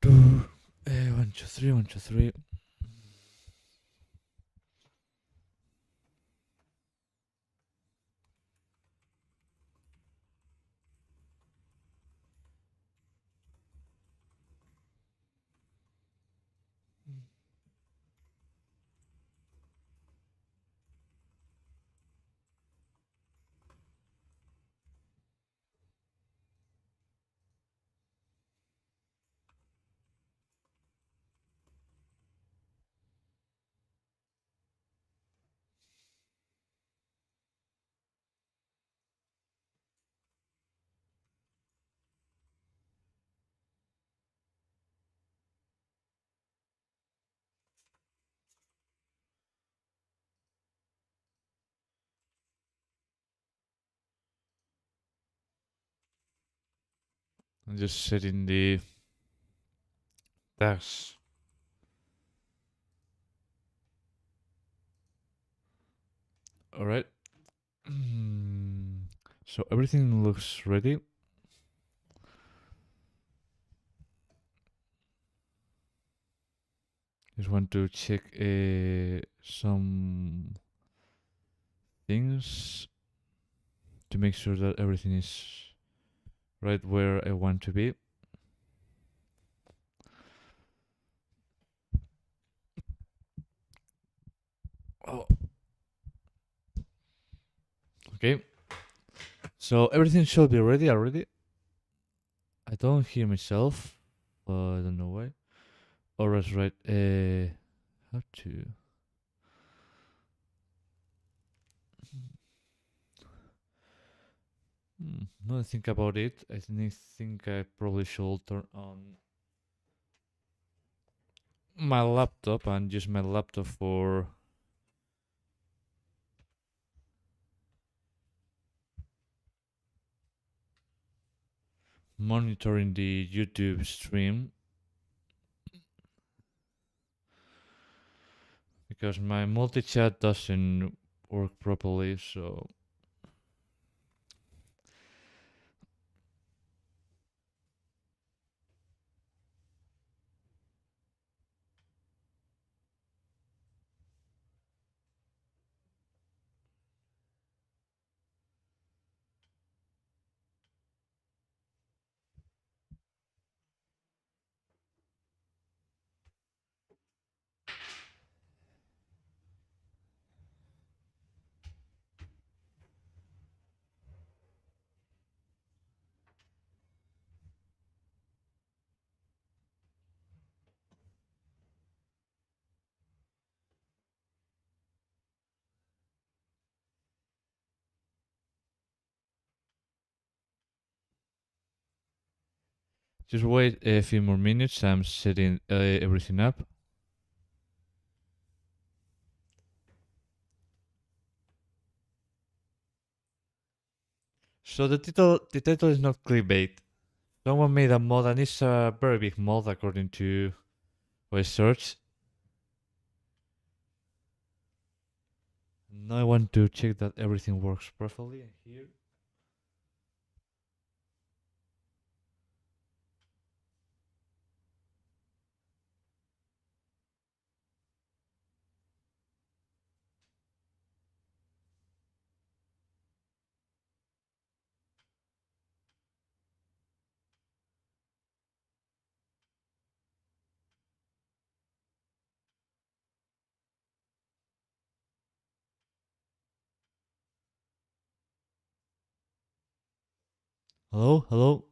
One, two, three, one, two, three. I'm just setting the tags. All right. So everything looks ready. Just want to check some things to make sure that everything is right where I want to be. Oh, okay. So everything should be ready already. I don't hear myself. I don't know why. Oh, that's right. How to? Now I think about it, think I probably should turn on my laptop and use my laptop for monitoring the YouTube stream because my multi-chat doesn't work properly. So just wait a few more minutes. I'm setting everything up. So the title is not clickbait. Someone made a mod and it's a very big mod according to what I searched. Now I want to check that everything works perfectly here. Hello, hello.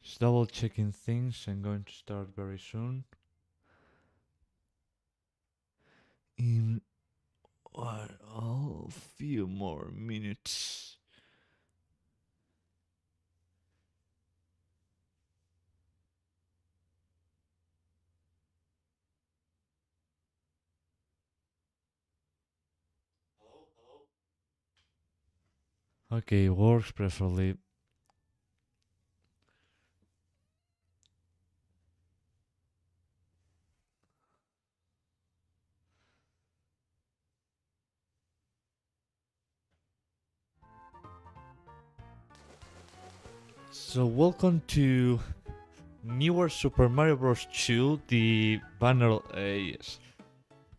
Just double checking things. I'm going to start very soon. In a few more minutes. Okay, works preferably. So welcome to newer Super Mario Bros. 2, the banner. Yes,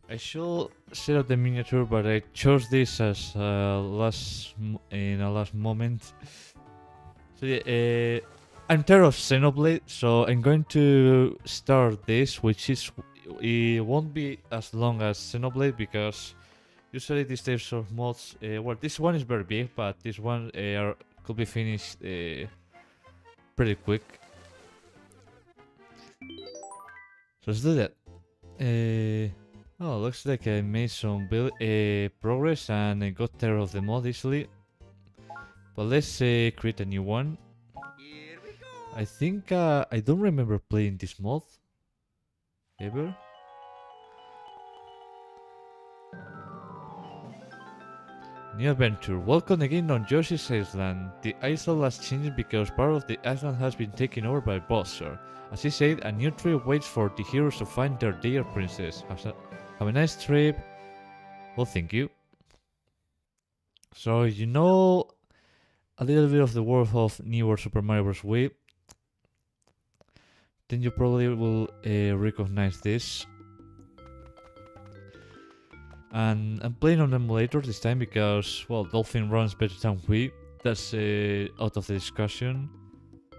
I should set up the miniature, but I chose this as in a last moment. So yeah, I'm tired of Xenoblade, so I'm going to start this, which is it won't be as long as Xenoblade because usually these types of mods, well, this one is very big, but this one could be finished pretty quick. So let's do that. Oh, looks like I made some progress and I got tired of the mod easily. But let's create a new one. I think I don't remember playing this mod ever. New adventure. Welcome again on Yoshi's Island. The island has changed because part of the island has been taken over by Bowser. As he said, a new trip waits for the heroes to find their dear princess. Have a nice trip. Well, thank you. So you know a little bit of the world of newer Super Mario Bros. Wii, then you probably will recognize this. And I'm playing on emulator this time because, well, Dolphin runs better than Wii. That's out of the discussion.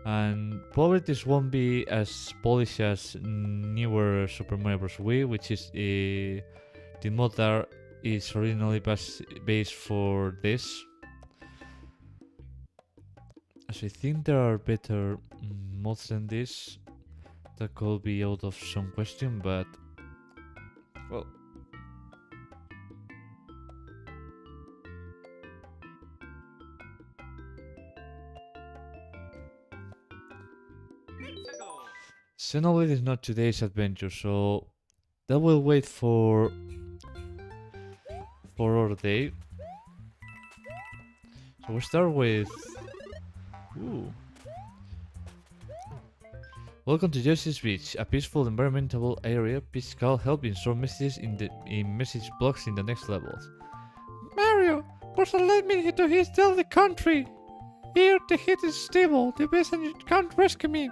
And probably this won't be as polished as newer Super Mario Bros. Wii, which is the mod that is originally based for this. So I think there are better mods than this. That could be out of some question, but well. Xenoblade is not today's adventure, so that will wait for other day. So we start with. Ooh. Welcome to Yoshi's Beach, a peaceful environmental area. Please call help in store messages in message blocks in the next levels. Mario, Bowser led me to his deadly country. Here the heat is stable. The best and you can't rescue me.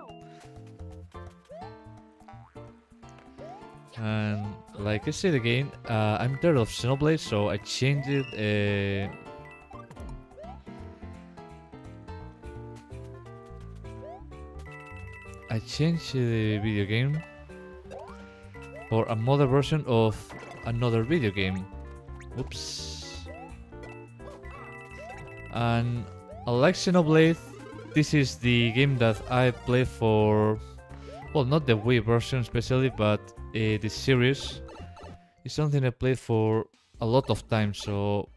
And like I said again, I'm tired of Xenoblade, so I changed it. I changed the video game for a modern version of another video game. Oops. And unlike Xenoblade, this is the game that I played for, well, not the Wii version especially, but the series. It's something I played for a lot of times, so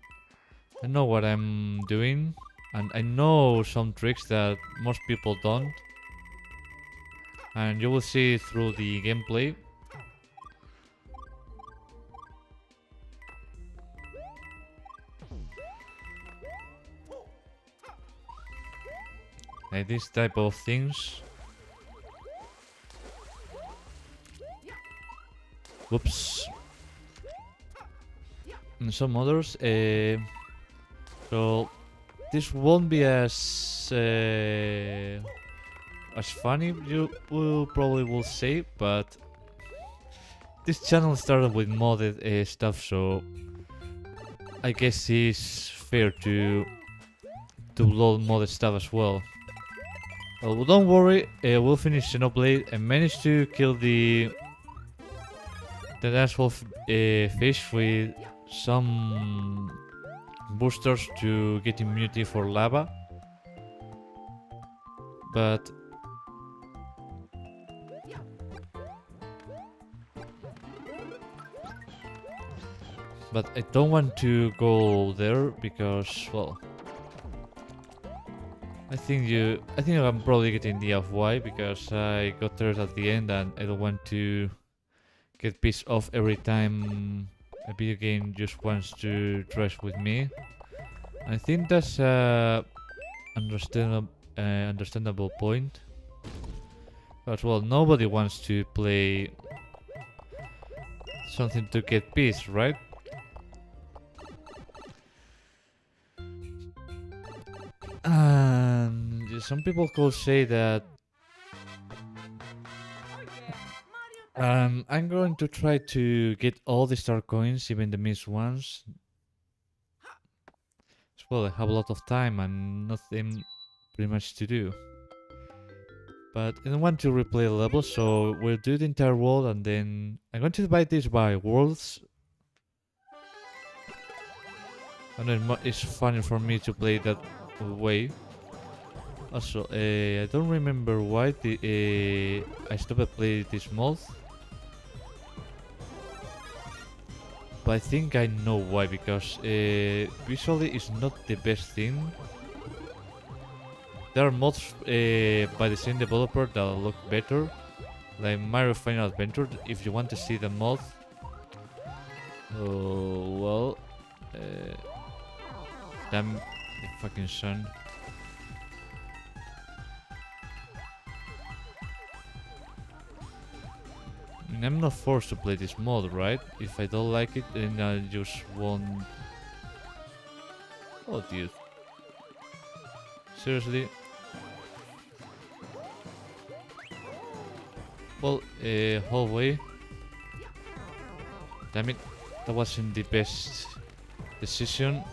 I know what I'm doing, and I know some tricks that most people don't. And you will see through the gameplay. Like this type of things. Whoops. And some others. So this won't be as funny, you will probably say, but this channel started with modded stuff, so I guess it's fair to load modded stuff as well. Well, don't worry, we'll finish Xenoblade and manage to kill the asshole fish with some boosters to get immunity for lava. But I don't want to go there because, well, I think I'm probably getting the of why, because I got tired at the end and I don't want to get pissed off every time a video game just wants to trash with me. I think that's a understandable point. But well, nobody wants to play something to get pissed, right? And some people could say that I'm going to try to get all the star coins, even the missed ones. Well, I have a lot of time and nothing pretty much to do. But I don't want to replay the level, so we'll do the entire world and then I'm going to divide this by worlds. And then it's funny for me to play that way. Also, I don't remember why I stopped playing this mod. But I think I know why, because visually it's not the best thing. There are mods by the same developer that look better, like Mario Final Adventure. If you want to see the mod, oh well, damn the fucking sun. I mean, I'm not forced to play this mod, right? If I don't like it, then I just won't. Oh, dude. Seriously? Well, hallway. Damn it, that wasn't the best decision.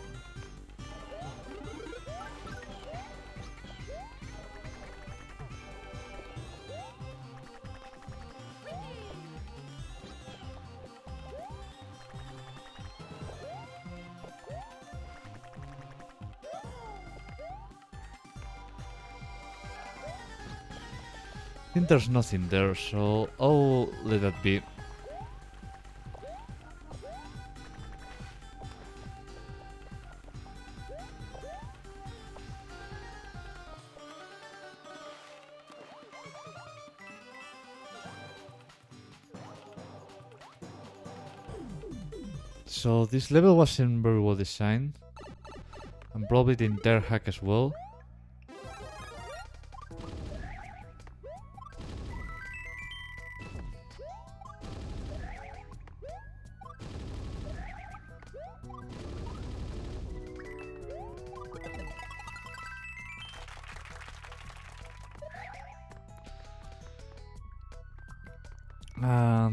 I think there's nothing there, so I'll let that be. So this level wasn't very well designed, and probably the entire hack as well.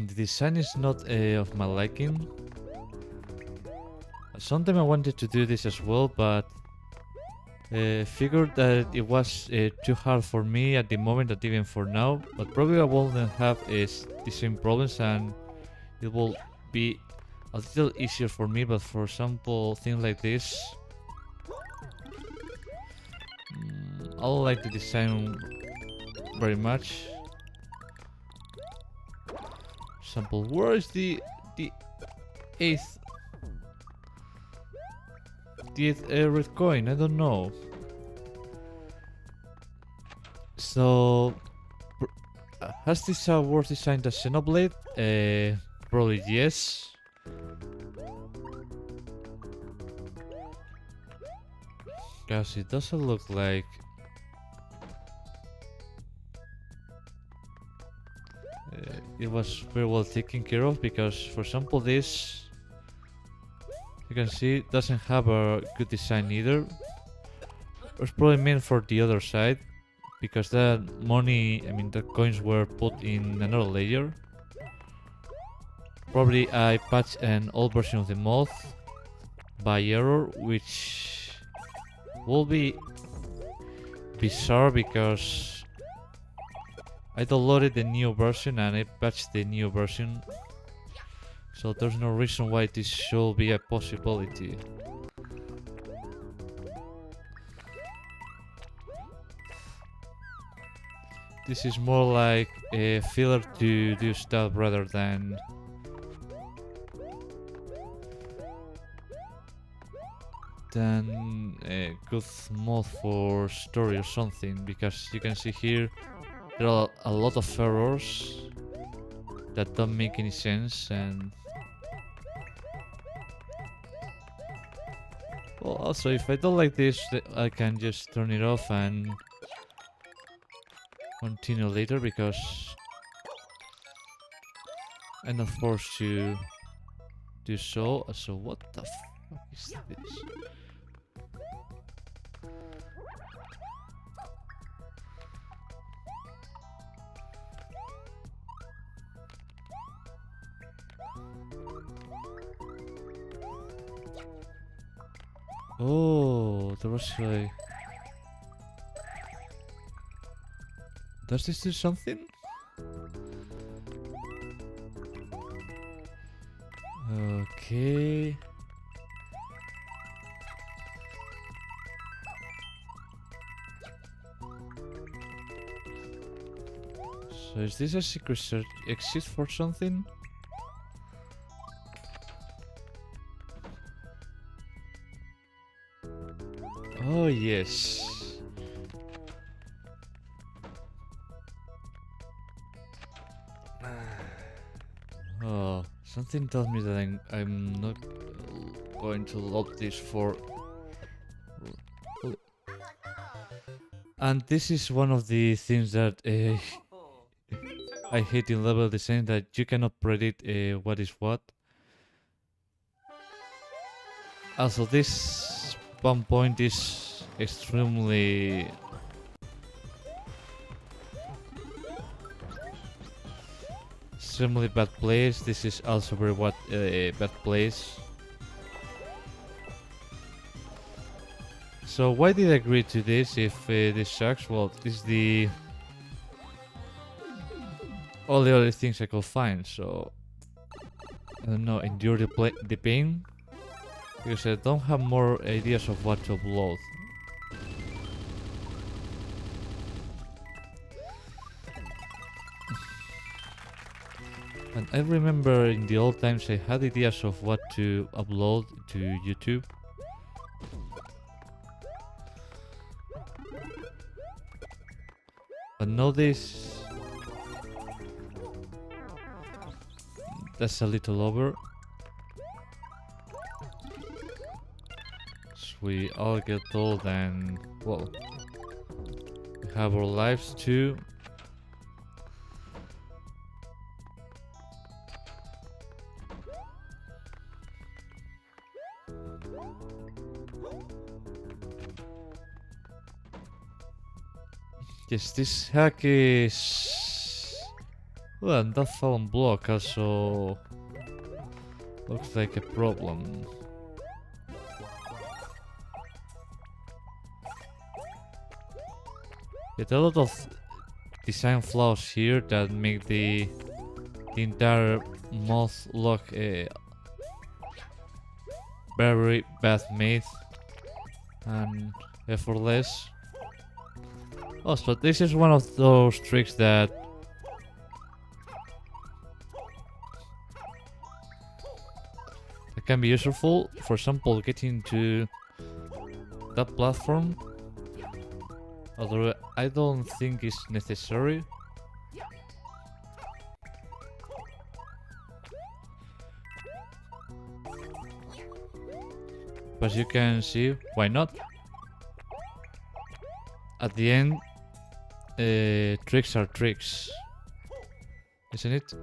The design is not of my liking. Sometimes I wanted to do this as well, but figured that it was too hard for me at the moment, and even for now. But probably I won't have the same problems, and it will be a little easier for me. But for example, things like this, I don't like the design very much. Example, where is the eighth red coin? I don't know. So has this a worse design than Xenoblade? Probably yes. Because it doesn't look like it was very well taken care of, because for example this, you can see it doesn't have a good design either. It's probably meant for the other side, because that money, I mean the coins were put in another layer. Probably I patched an old version of the mod by error, which will be bizarre because I downloaded the new version and I patched the new version, so there's no reason why this should be a possibility. This is more like a filler to do stuff rather than a good mod for story or something, because you can see here there are a lot of errors that don't make any sense. And well, also if I don't like this, I can just turn it off and continue later, because I'm not forced to do so. So what the fuck is this? Oh, there was like... Does this do something? Okay. So is this a secret search exit for something? Oh yes. Oh, something told me that I'm not going to load this for... And this is one of the things that I hate in level design, that you cannot predict what is what. Also, this spawn point is extremely bad place. This is also very bad place. So why did I agree to this if this sucks? Well, this is the all the other things I could find, so I don't know, endure the pain, because I don't have more ideas of what to upload. And I remember in the old times I had ideas of what to upload to YouTube. But nowadays that's a little over. So we all get old and, well, we have our lives too. Yes, this hack is... Well, and that fallen block also looks like a problem. There's a lot of design flaws here that make the entire moth look very bad made and effortless. Also, this is one of those tricks that can be useful. For example, getting to that platform, although I don't think it's necessary. But you can see, why not? At the end, tricks are tricks, isn't it?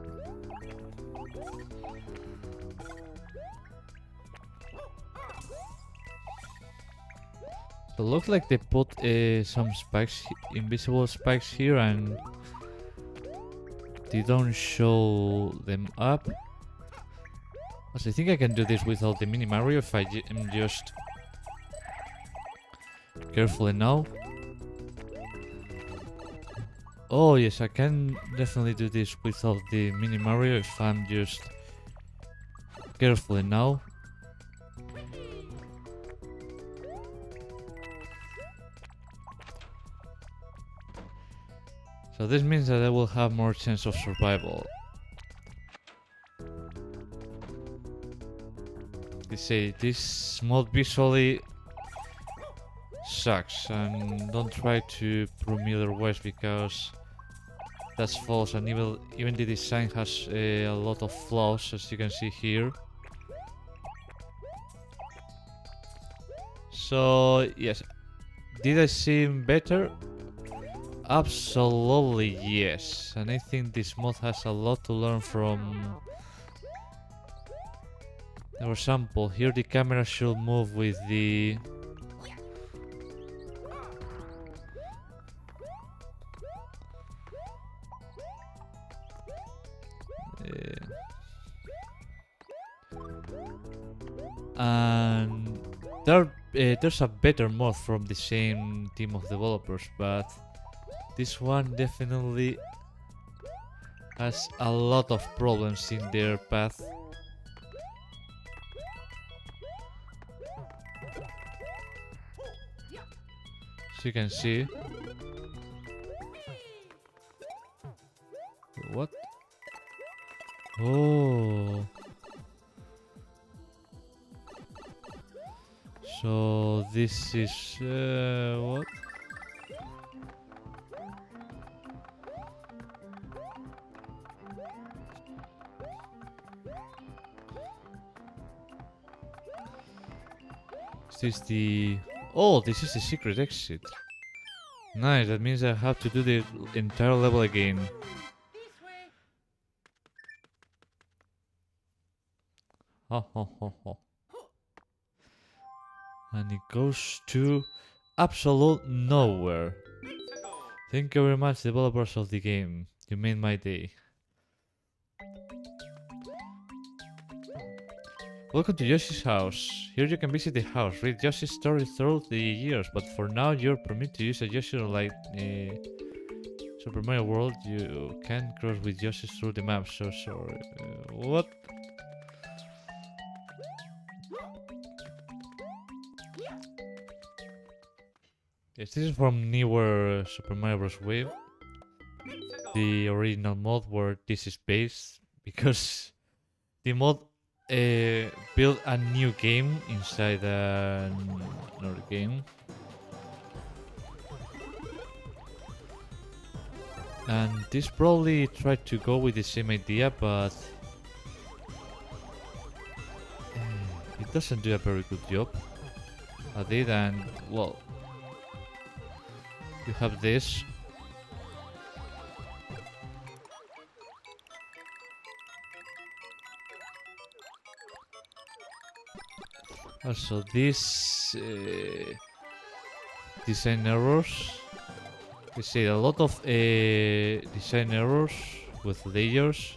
So it looks like they put some spikes, invisible spikes here, and they don't show them up. Also, I think I can do this without the mini Mario if I am just careful enough. Oh yes, I can definitely do this without the mini Mario if I'm just careful enough. So this means that I will have more chance of survival. They say this mod visually sucks, and don't try to prove me otherwise, because that's false, and even the design has a lot of flaws, as you can see here. So yes, did I seem better? Absolutely yes, and I think this mod has a lot to learn from. For example, here the camera should move with the and there's a better mod from the same team of developers, but this one definitely has a lot of problems in their path. So you can see. What? Oh. So this is what? Is this the... Oh, this is the secret exit. Nice, that means I have to do the entire level again. Ho ho ho ho. And it goes to absolute nowhere. Thank you very much, developers of the game. You made my day. Welcome to Yoshi's house. Here you can visit the house, read Yoshi's story through the years, but for now you're permitted to use a Yoshi like Super Mario World. You can't cross with Yoshi through the map, so sorry. What? Yes, this is from newer Super Mario Bros. Wave, the original mod where this is based, because the mod built a new game inside another game. And this probably tried to go with the same idea, but it doesn't do a very good job at it. And well, you have this. Also, these design errors. They say a lot of design errors with layers.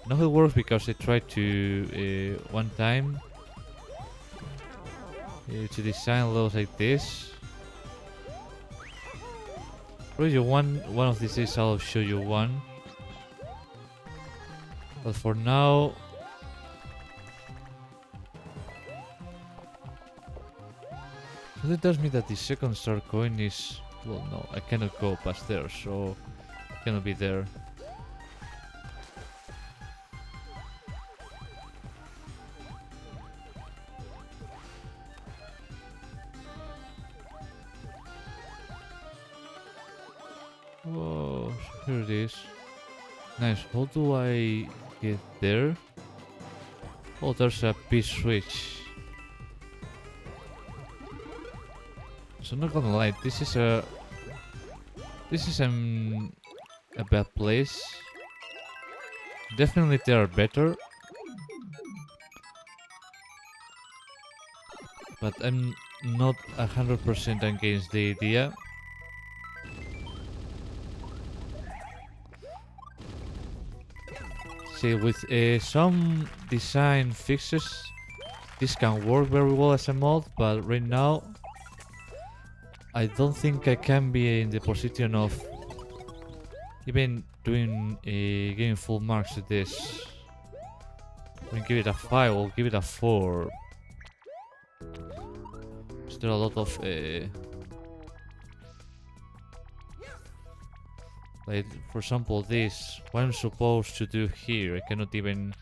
Now it works because I tried to one time to design levels like this. Probably one of these days I'll show you one. But for now, so that tells me that the second star coin is... Well, no, I cannot go past there, so I cannot be there. Oh, here it is. Nice. How do I get there? Oh, there's a P-switch. So I'm not gonna lie, this is a bad place. Definitely there are better, but I'm not 100% against the idea. See, with some design fixes, this can work very well as a mod, but right now I don't think I can be in the position of even giving full marks to this. I mean, give it a 5 or give it a 4. Is there a lot of like, for example, this, what I'm supposed to do here, I cannot even...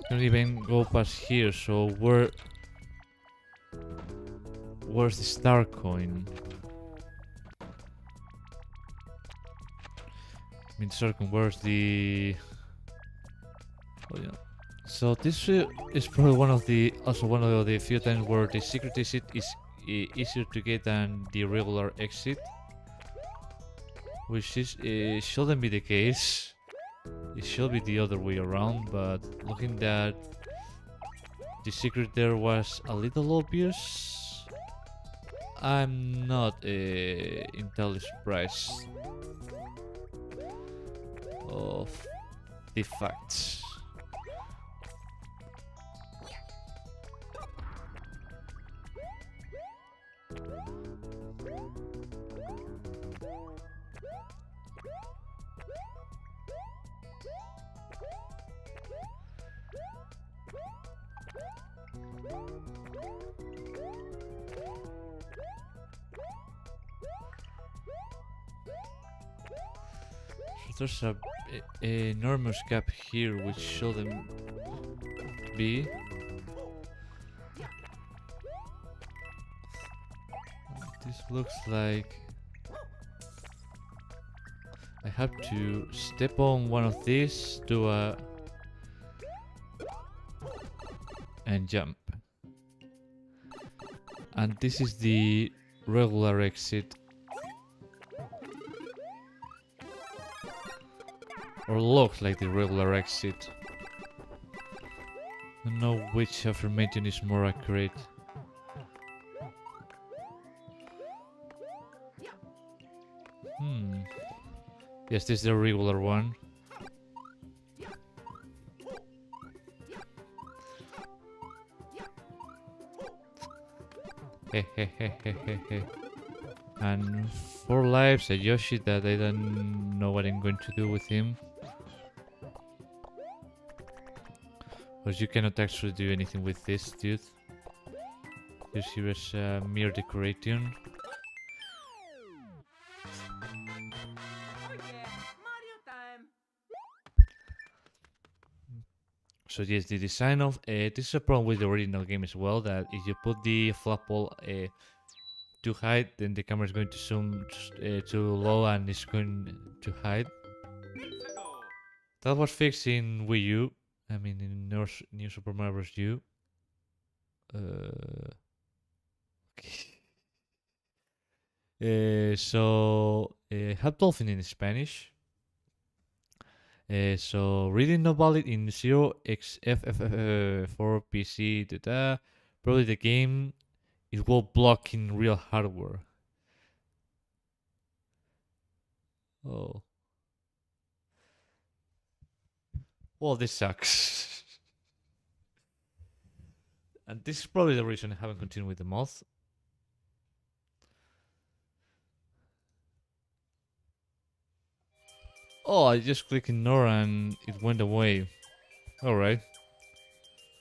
Can't even go past here, so where's the star coin? I mean, star coin, where's the... Oh yeah. So this is probably one of the few times where the secret exit is easier to get than the regular exit, which is shouldn't be the case. It should be the other way around, but looking that the secret there was a little obvious, I'm not entirely surprised. of the facts. There's a enormous gap here which shouldn't be. This looks like I have to step on one of these, do a and jump. And this is the regular exit. Or looks like the regular exit. I don't know which affirmation is more accurate. Yes, this is the regular one. Hehehehehe. And 4 lives, a Yoshi that I don't know what I'm going to do with him. Because you cannot actually do anything with this dude. Because he was mere decoration. So yes, the design of this is a problem with the original game as well. That if you put the flapple too high, then the camera is going to zoom too low and it's going to hide. That was fixed in Wii U. I mean, in New Super Mario Bros. U. So have dolphin in Spanish. So reading no valid in 0xFFF for PC. Probably the game it will block in real hardware. Oh. Well, this sucks. And this is probably the reason I haven't continued with the mod. Oh, I just clicked ignore and it went away. Alright.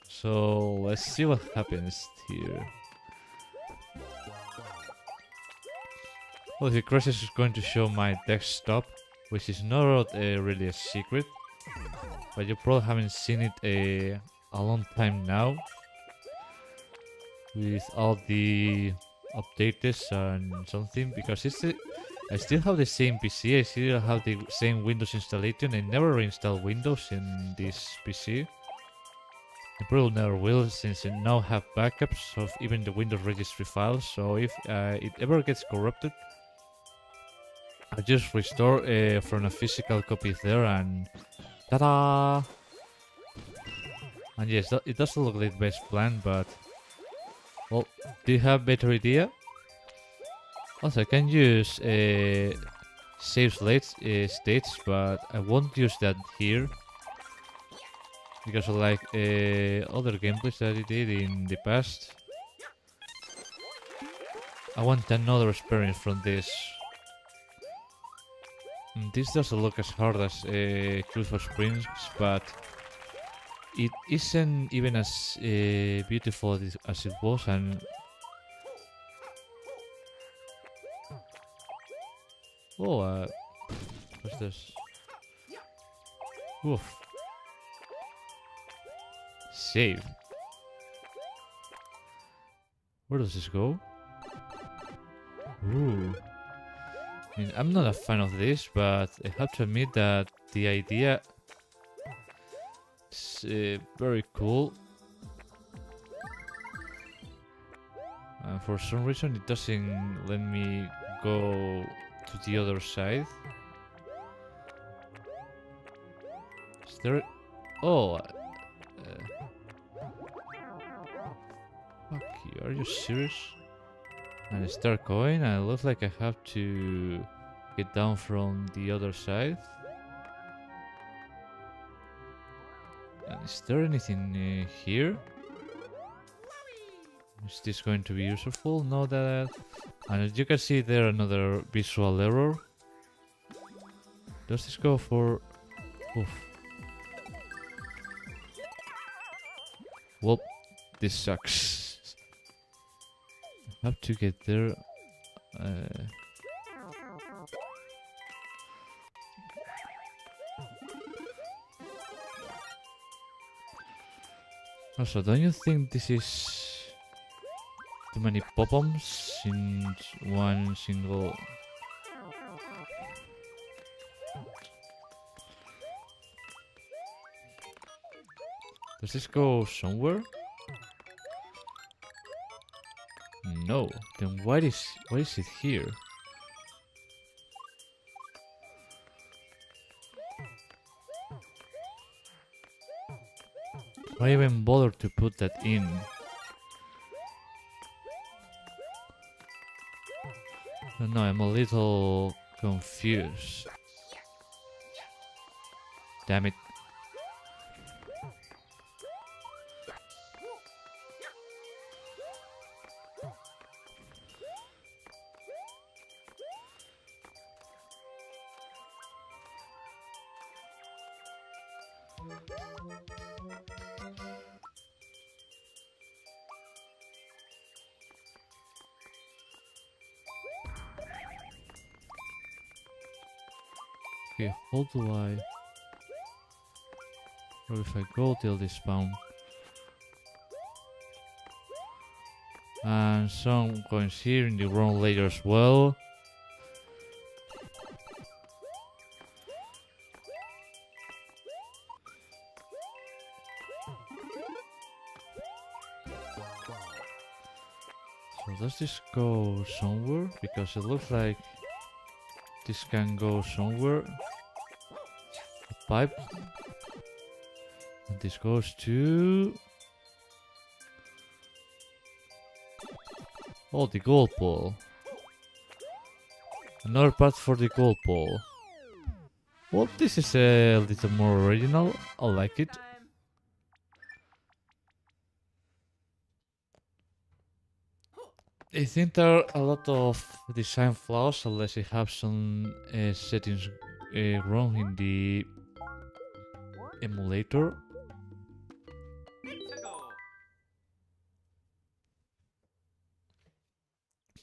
So let's see what happens here. Well, the crashes is going to show my desktop, which is not really a secret. But you probably haven't seen it a long time now. With all the updates and something, because I still have the same PC, I still have the same Windows installation. I never reinstall Windows in this PC. I probably never will, since I now have backups of even the Windows registry files, so if it ever gets corrupted, I just restore from a physical copy there and ta-da! And yes, it doesn't look like the best plan, but well, do you have a better idea? Also, I can use save states, but I won't use that here. Because of like other gameplays that I did in the past. I want another experience from this. This doesn't look as hard as Clues for Springs, but it isn't even as beautiful as it was, and oh, what's this? Oof. Save. Where does this go? Ooh. I mean, I'm not a fan of this, but I have to admit that the idea is very cool. And for some reason it doesn't let me go to the other side. Is there... Oh! Fuck you, are you serious? And I start going and it looks like I have to get down from the other side. Is there anything here? Is this going to be useful? No, that. And as you can see there, another visual error. Does this go for... Oof. Well, this sucks. I have to get there. Also, don't you think this is too many pop-ums in one single... Does this go somewhere? No. Then why is it here? Why even bother to put that in? I don't know, I'm a little confused. Damn it. Okay, how do I... Or if I go till this spawn... And some coins here in the wrong layer as well. So does this go somewhere? Because it looks like this can go somewhere. A pipe. And this goes to... Oh, the gold ball. Another path for the gold ball. Well, this is a little more original. I like it. I think there are a lot of design flaws unless you have some settings wrong in the emulator.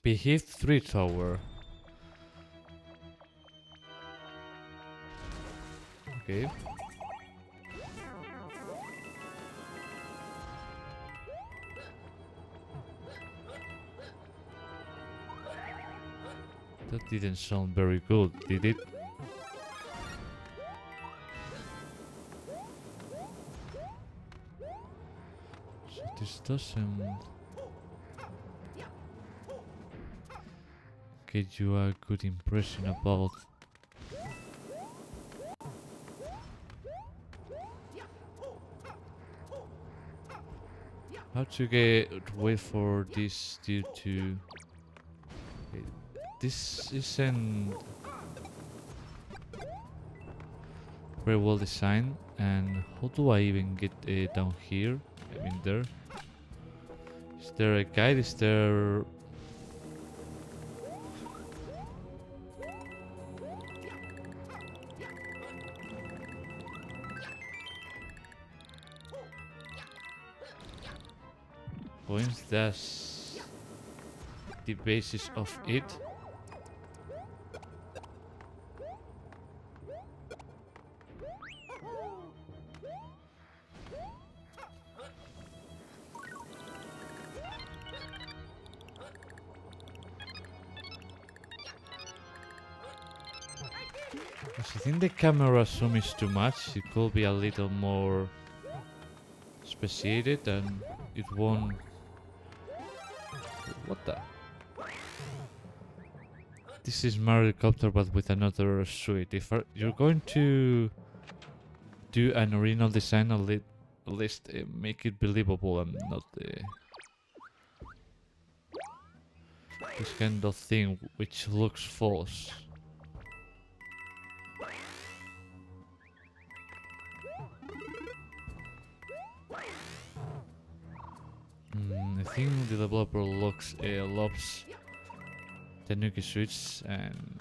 Beheath 3 Tower. Okay. That didn't sound very good, did it? So this doesn't get you a good impression about how to wait for this dude to... Okay, this isn't very well designed, and how do I even get down here? I mean there. Is there a guide? Is there... Coins, that's the basis of it. I think the camera zoom is too much. It could be a little more speciated and it won't... What the? This is Mario Copter but with another suite. If you're going to do an original design, at least make it believable and not this kind of thing which looks false. I think the developer loves the Nuki Switch, and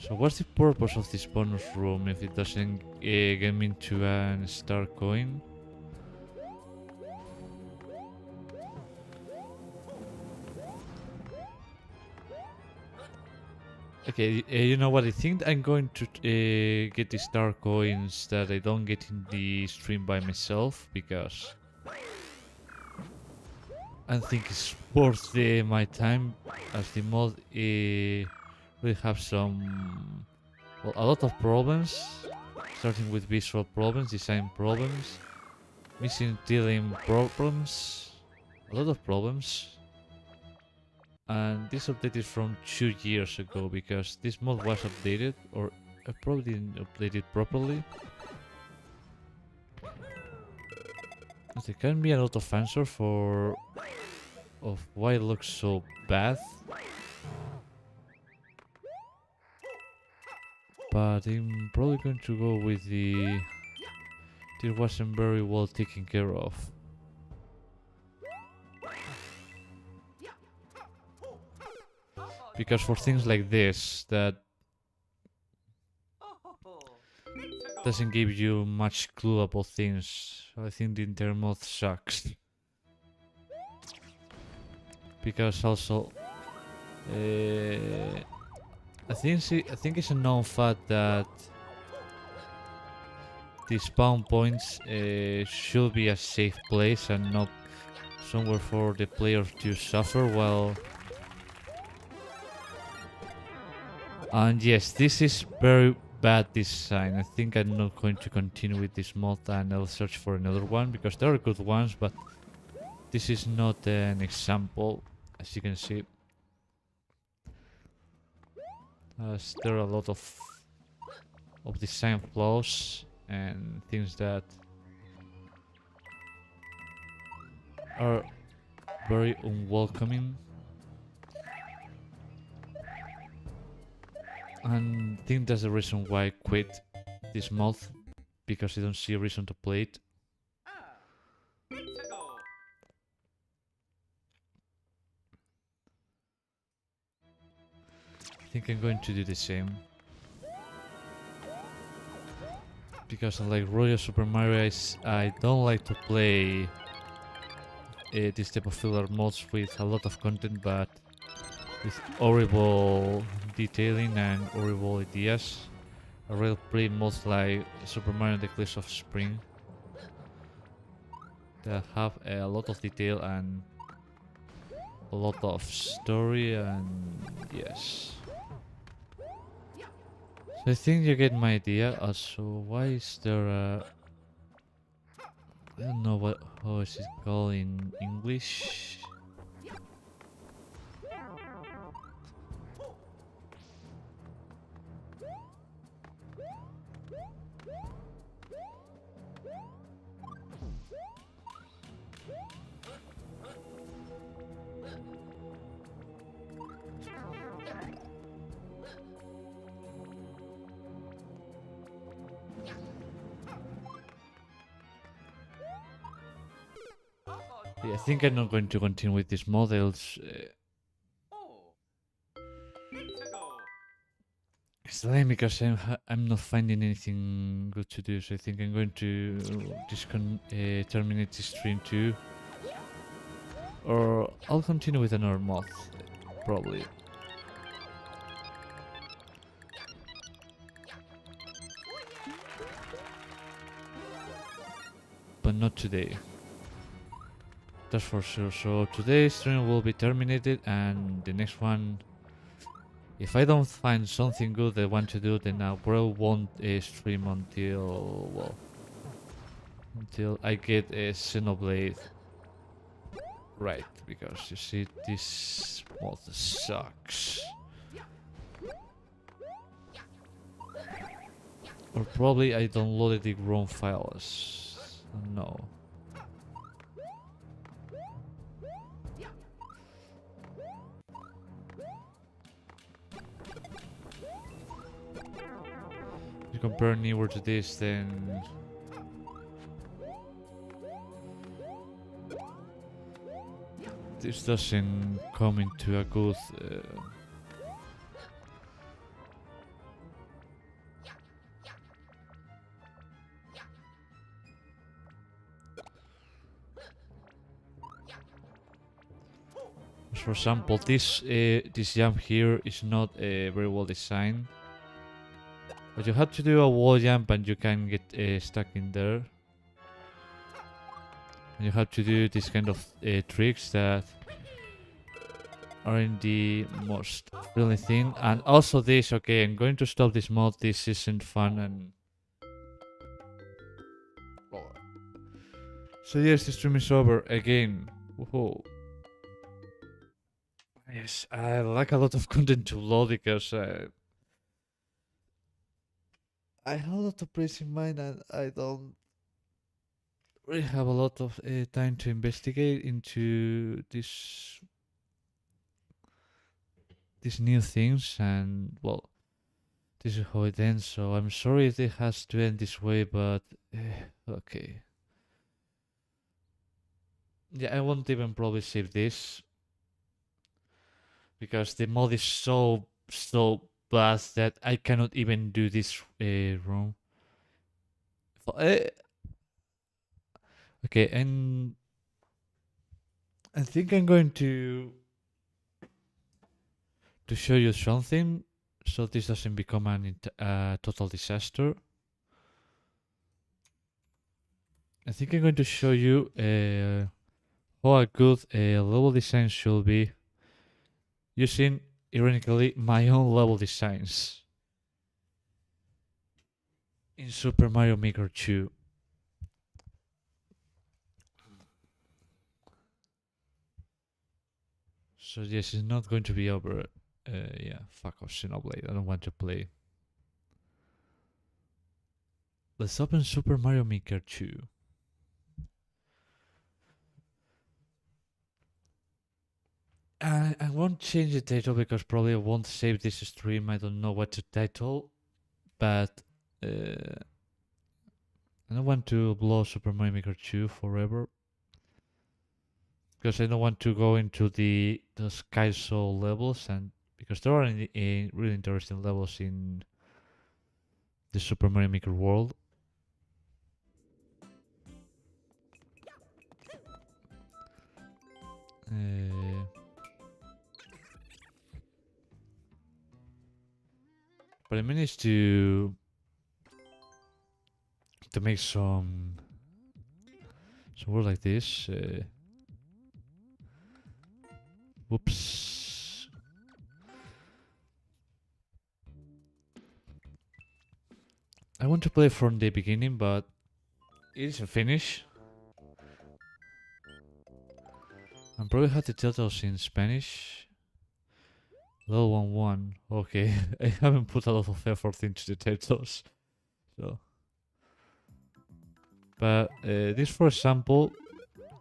so what's the purpose of this bonus room if it doesn't get me into a star coin? Okay, you know what? I think I'm going to get the star coins that I don't get in the stream by myself, because I think it's worth my time, as the mod really have some, well, a lot of problems, starting with visual problems, design problems, missing dealing problems, a lot of problems. And this update is from 2 years ago, because this mod was updated, or I probably didn't update it properly. There can be a lot of answer of why it looks so bad, but I'm probably going to go with it wasn't very well taken care of. Because for things like this, that doesn't give you much clue about things, I think the entire mod sucks. Because also, I think it's a known fact that the spawn points should be a safe place and not somewhere for the players to suffer while. And yes, this is very bad design. I think I'm not going to continue with this mod, and I'll search for another one, because there are good ones, but this is not an example, as you can see. As there are a lot of design flaws and things that are very unwelcoming. And I think that's the reason why I quit this mod, because I don't see a reason to play it. I think I'm going to do the same, because unlike Royal Super Mario, I don't like to play this type of filler mods with a lot of content, but with horrible detailing and horrible ideas. I really play mods like Super Mario and the Eclipse of Spring that have a lot of detail and a lot of story, and yes. So I think you get my idea. Also, why is there a... I don't know how is it called in English? Yeah, I think I'm not going to continue with these models. It's lame because I'm not finding anything good to do, so I think I'm going to terminate the stream too. Or I'll continue with another mod, probably. But not today. That's for sure. So today's stream will be terminated, and the next one, if I don't find something good I want to do, then I won't stream until, well, until I get a Xenoblade right, because you see this mod sucks. Or probably I downloaded the wrong files. No. If you compare newer to this, then this doesn't come into a good. For example, this jump here is not very well designed. But you have to do a wall jump and you can get stuck in there. And you have to do this kind of tricks that aren't the most really thing. And also this, okay, I'm going to stop this mod. This isn't fun and... So yes, the stream is over again. Whoa. Yes, I like a lot of content to load because I have a lot of place in mind and I don't really have a lot of time to investigate into these new things, and well, this is how it ends. So I'm sorry if it has to end this way, but okay. Yeah, I won't even probably save this because the mod is so bad that I cannot even do this room. Okay, and I think I'm going to show you something so this doesn't become a total disaster. I think I'm going to show you how a good level design should be using, ironically, my own level designs in Super Mario Maker 2. So yes, it's not going to be over. Yeah, fuck off, Xenoblade. I don't want to play. Let's open Super Mario Maker 2. I won't change the title because probably I won't save this stream. I don't know what to title, but I don't want to blow Super Mario Maker 2 forever because I don't want to go into the Sky Soul levels, and because there are really interesting levels in the Super Mario Maker world. But I managed to make some words like this. Whoops. I want to play from the beginning, but it is a finish. I probably have the titles in Spanish. Level 1-1. Okay, I haven't put a lot of effort into the titles. So. But this, for example,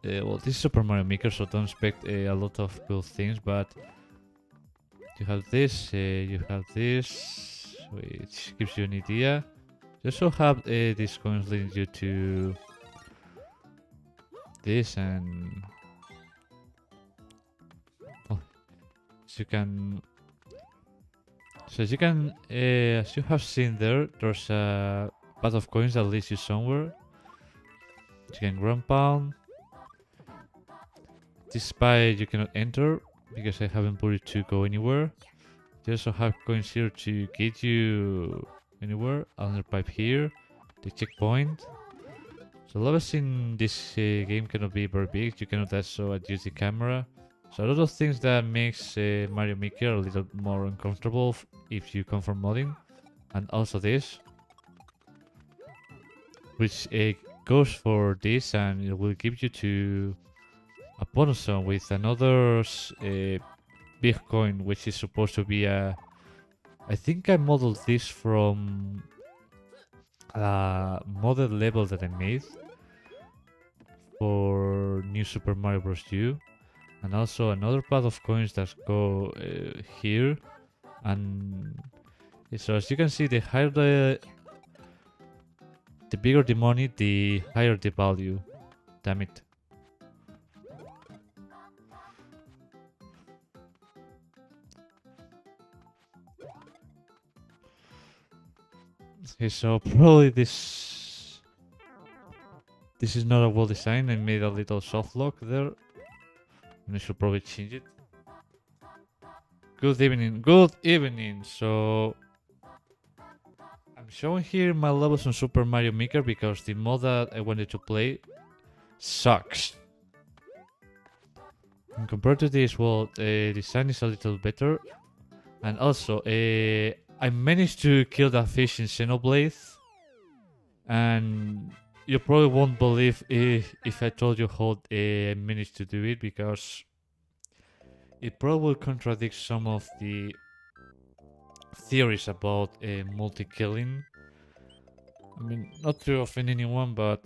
well, this is Super Mario Maker, so don't expect a lot of cool things, but you have this, which gives you an idea. You also have these coins leading you to this, and oh, so you can. So as you have seen there's a path of coins that leads you somewhere. You can ground pound. This spy you cannot enter because I haven't put it to go anywhere. You also have coins here to get you anywhere. Another pipe here. The checkpoint. So levels in this game cannot be very big. You cannot also adjust the camera. So a lot of things that makes Mario Maker a little more uncomfortable if you come from modding. And also this, which goes for this, and it will give you to a bonus zone with another big coin, which is supposed to be a... I think I modeled this from a model level that I made for New Super Mario Bros. U. And also another path of coins that go here. And so as you can see, the higher the bigger the money, the higher the value. Damn it. Okay, so probably this is not a well designed. I made a little soft lock there, and I should probably change it. Good evening, good evening. So I'm showing here my levels on Super Mario Maker because the mod that I wanted to play sucks. And compared to this, well, the design is a little better. And also, I managed to kill that fish in Xenoblade. And you probably won't believe if I told you how I managed to do it, because it probably contradicts some of the theories about multi-killing. I mean, not to offend anyone, but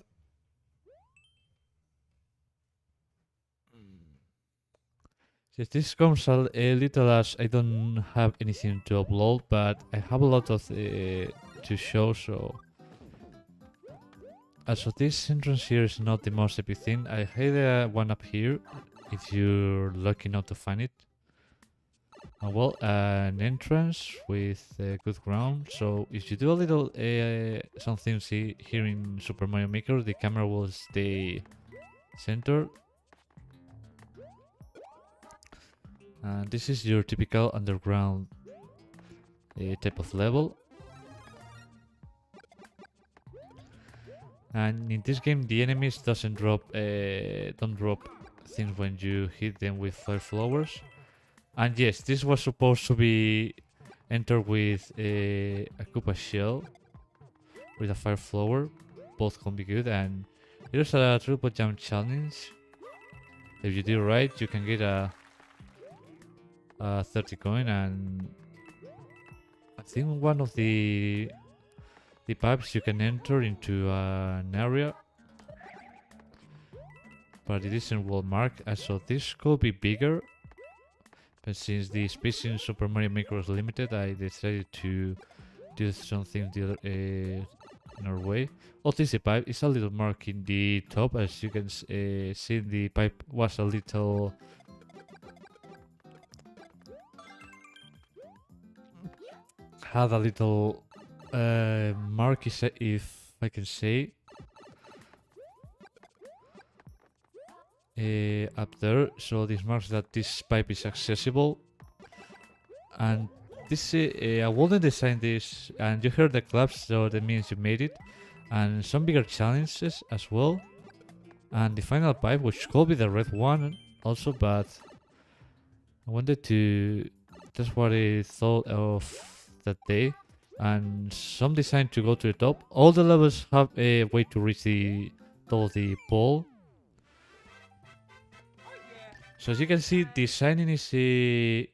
yes, this comes a little as I don't have anything to upload, but I have a lot of to show, so... Also, this entrance here is not the most epic thing. I hate one up here, if you're lucky enough to find it. Well, an entrance with good ground. So if you do a little some things here in Super Mario Maker, the camera will stay centered. And this is your typical underground type of level. And in this game, the enemies don't drop things when you hit them with fire flowers. And yes, this was supposed to be entered with a Koopa shell with a fire flower. Both can be good. And here's a triple jump challenge. If you do right, you can get a 30 coin, and I think one of the pipes you can enter into an area, but it isn't well marked, so this could be bigger. But since the space in Super Mario Maker was limited, I decided to do something the other another way. Also, this pipe is a little mark in the top, as you can see. The pipe was a little had a little mark, if I can say, up there, so this marks that this pipe is accessible. And this I wouldn't design this, and you heard the claps, so that means you made it. And some bigger challenges as well, and the final pipe, which could be the red one also, but I wanted to... that's what I thought of that day. And some design to go to the top. All the levels have a way to reach the top of the pole. So as you can see, designing is you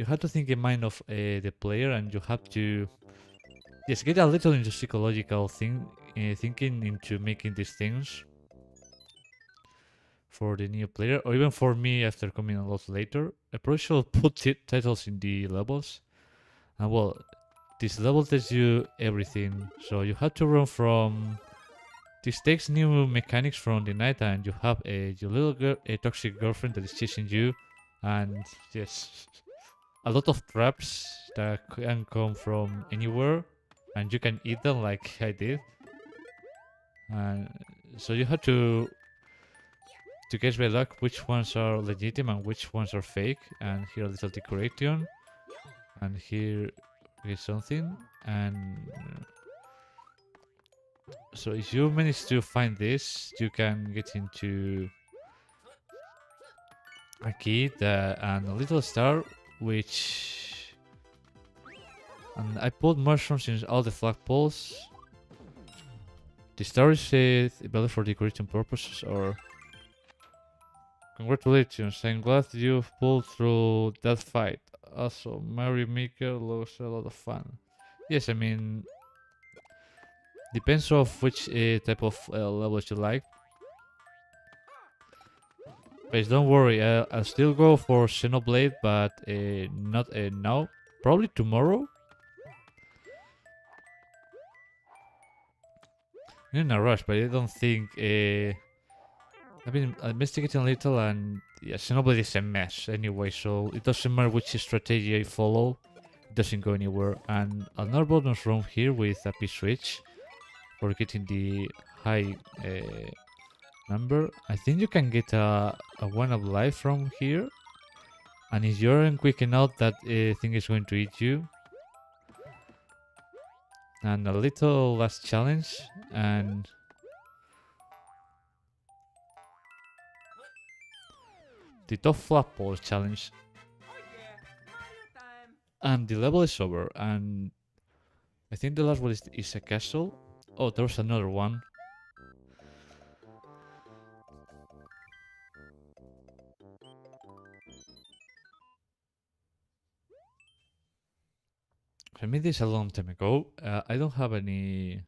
have to think in mind of the player, and you have to just get a little into psychological thinking into making these things for the new player, or even for me after coming a lot later. I probably should put titles in the levels. And well, this level tells you everything. So you have to run from... this takes new mechanics from the night, and you have your little girl, a toxic girlfriend that is chasing you, and yes, a lot of traps that can come from anywhere, and you can eat them like I did. And so you have to guess by luck which ones are legitimate and which ones are fake. And here a little decoration, and here is something. And so if you manage to find this, you can get into a key and a little star, which... and I put mushrooms in all the flagpoles. The star is better for decoration purposes, or... Congratulations, I'm glad you've pulled through that fight. Also, Mario Maker looks a lot of fun. Yes, I mean... depends of which type of levels you like. But don't worry, I'll still go for Xenoblade, but not now. Probably tomorrow. I'm in a rush, but I don't think... I've been investigating a little, and yeah, Xenoblade is a mess anyway, so it doesn't matter which strategy I follow. doesn't go anywhere. And another bonus room here with a P-switch for getting the high number. I think you can get a one of life from here. And if you aren't quick enough, that thing is going to eat you. And a little last challenge. And the top flagpole challenge. And the level is over. And I think the last one is a castle. Oh, there's another one. I made this a long time ago. I don't have any...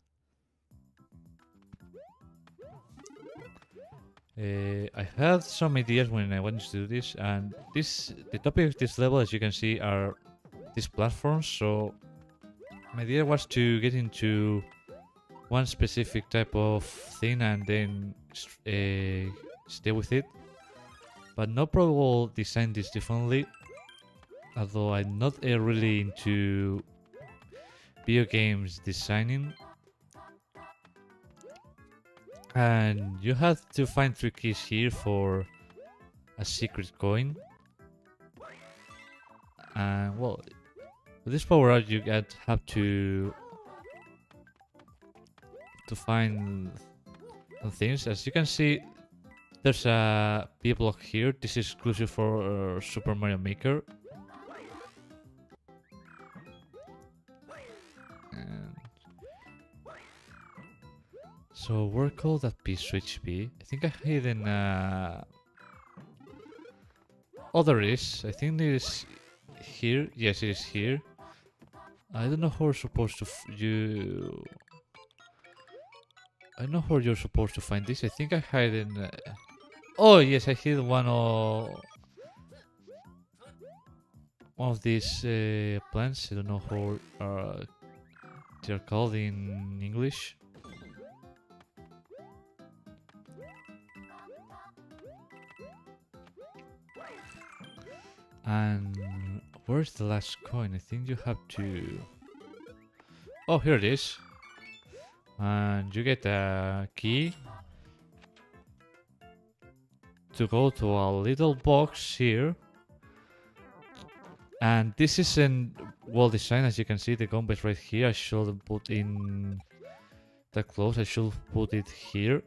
I had some ideas when I wanted to do this, and the topic of this level, as you can see, are these platforms. So my idea was to get into one specific type of thing and then stay with it. But no problem will design this differently, although I'm not really into video games designing. And you have to find 3 keys here for a secret coin. And well, with this power up you have to find some things. As you can see, there's a P block here. This is exclusive for Super Mario Maker. And so where could that P-switch be? I think I hidden oh, there it is. I think it is here. Yes, it is here. I don't know how you're supposed to I don't know how you're supposed to find this. I think I hide in... Oh yes, I hid one of these plants. I don't know how they're called in English. And where's the last coin? I think you have to... Oh, here it is. And you get a key to go to a little box here. And this isn't well designed, as you can see. The combo is right here. I should put in that close. I should put it here.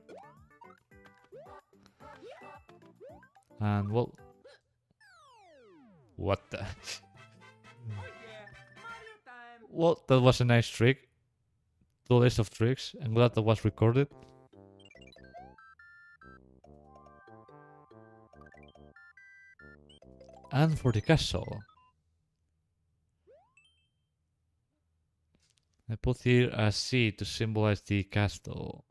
And well, what the? Well, that was a nice trick. The list of tricks. I'm glad that was recorded. And for the castle, I put here a C to symbolize the castle.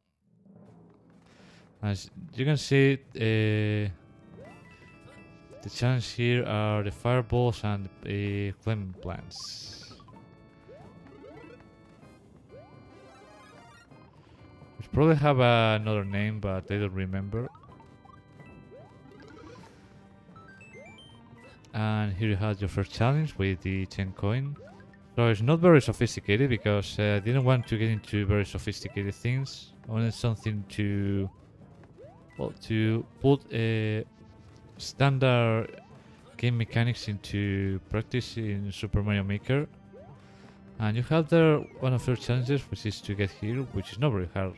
As you can see, the challenge here are the fireballs and the climbing plants. Which probably have another name, but I don't remember. And here you have your first challenge with the 10 coin. So it's not very sophisticated because I didn't want to get into very sophisticated things. I wanted something to, well, to put standard game mechanics into practice in Super Mario Maker. And you have there one of your challenges, which is to get here, which is not very hard.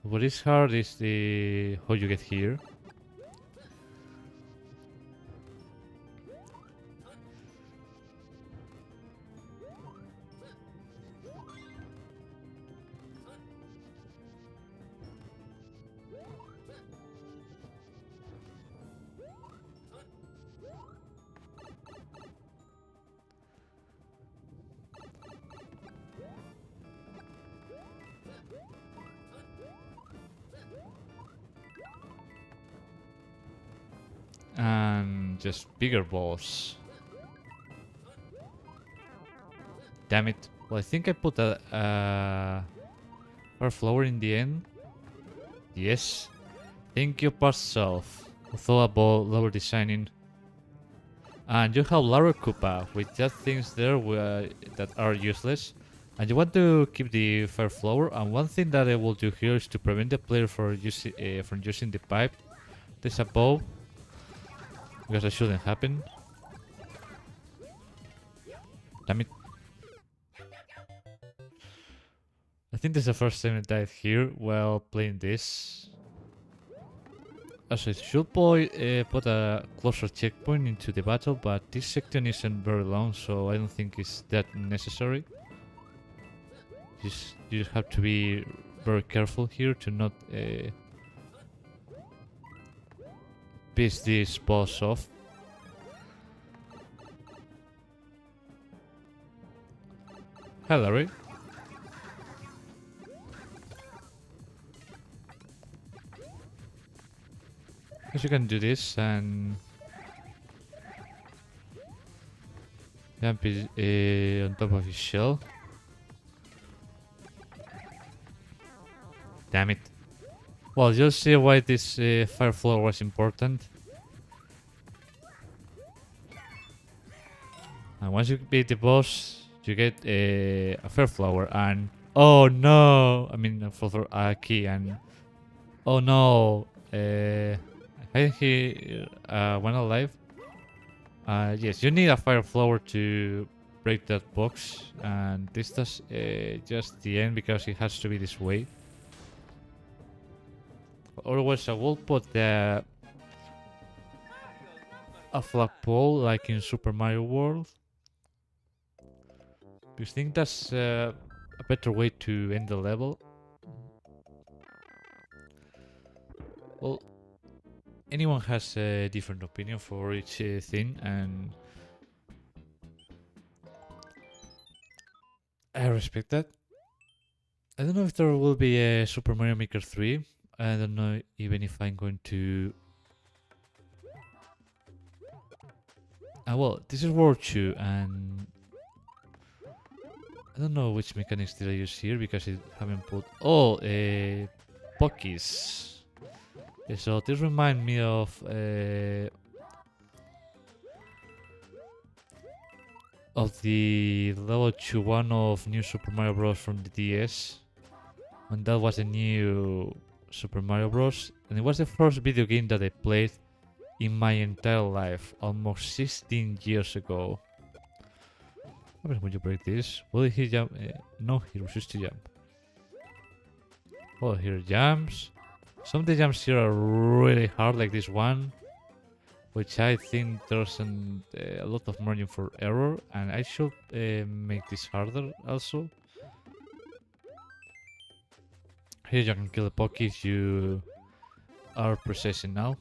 What is hard is the how you get here. And just bigger balls. Damn it. Well, I think I put a flower in the end. Yes. Thank you, past self. Who thought about lower designing. And you have Lara Koopa with just things there that are useless. And you want to keep the fire flower. And one thing that I will do here is to prevent the player from using the pipe. There's a bow, because that shouldn't happen. Damn it. I think this is the first time I died here while playing this. Also, it should put a closer checkpoint into the battle, but this section isn't very long, so I don't think it's that necessary. You just have to be very careful here to not piss this boss off. Hi, Larry. Guess you can do this and jump on top of his shell. Damn it. Well, you'll see why this fire flower was important. And once you beat the boss, you get a fire flower and... Oh no! I mean, a key and... Oh no! I think he went alive. Yes, you need a fire flower to break that box. And this does just the end because it has to be this way. Otherwise, I will put a flagpole like in Super Mario World. Do you think that's a better way to end the level? Well, anyone has a different opinion for each thing, and I respect that. I don't know if there will be a Super Mario Maker 3. I don't know even if I'm going to... well, this is World 2 and... I don't know which mechanics did I use here because I haven't put... Oh, Pockeys. So this reminds me of... the level 2-1 of New Super Mario Bros. From the DS. When that was a new Super Mario Bros. And it was the first video game that I played in my entire life, almost 16 years ago. What happens when you break this? Will he jump? No, he refuses to jump. Oh, here jumps. Some of the jumps here are really hard, like this one, which I think there's a lot of margin for error, and I should make this harder also. Here you can kill the Pocky if you are processing now.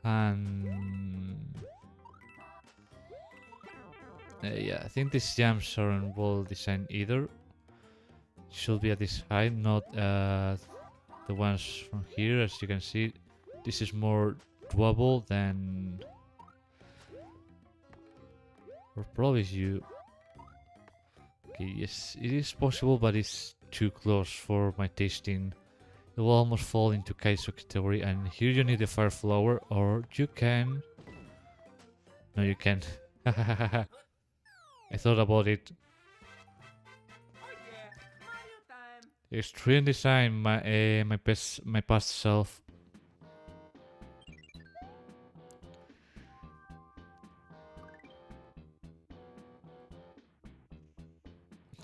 And yeah, I think these jumps aren't well designed either. Should be at this height, not the ones from here. As you can see, this is more doable than... Or probably you... Okay, yes, it is possible, but it's too close for my tasting. It will almost fall into Kaizo category, and here you need a fire flower, or you can... No, you can't. I thought about it. Extreme design, my past self.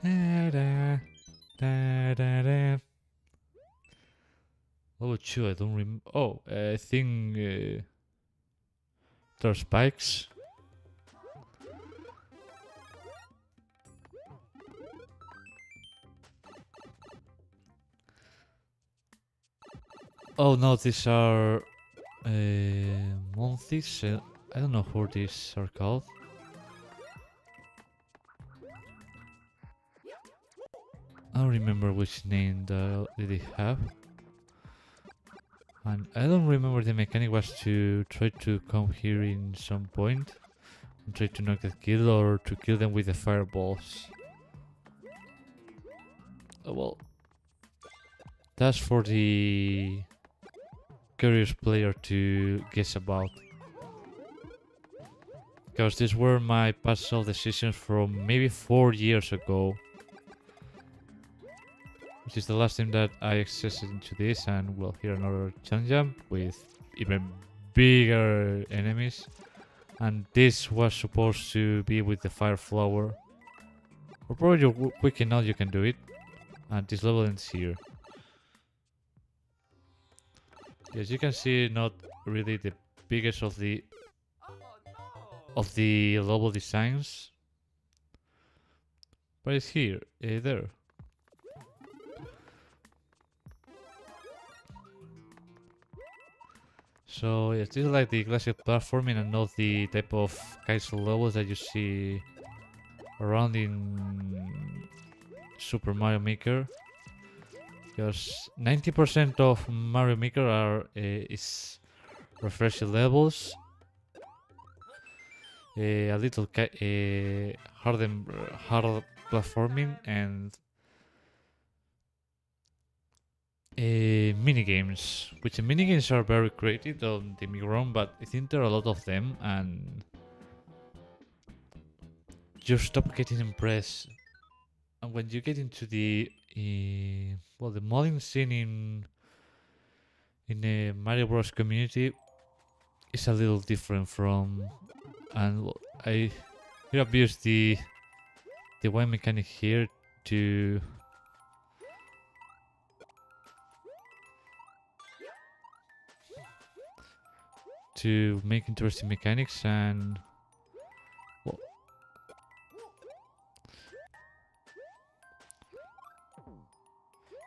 Da, da, da, da, da. Oh, sure, I don't remember. Oh, I think there are spikes. Oh no, these are months. I don't know how these are called. I don't remember which name did they have. And I don't remember the mechanic was to try to come here in some point and try to knock that kill or to kill them with the fireballs. Oh well. that's for the curious player to guess about. Because these were my puzzle decisions from maybe 4 years ago. Which is the last time that I accessed into this, and well, here another challenge jump with even bigger enemies. And this was supposed to be with the fire flower. Or probably you're quick enough you can do it. And this level ends here. As you can see, not really the biggest of the level designs, but it's here, there. So yes, this is like the classic platforming and not the type of Kaizo levels that you see around in Super Mario Maker. Because 90% of Mario Maker are is refreshed levels, a little hard platforming, and mini games. Which the mini games are very creative, don't get me wrong, but I think there are a lot of them, and you stop getting impressed. And when you get into the well, the modding scene in the Mario Bros community is a little different from, and I here abuse the one mechanic here to make interesting mechanics. And well,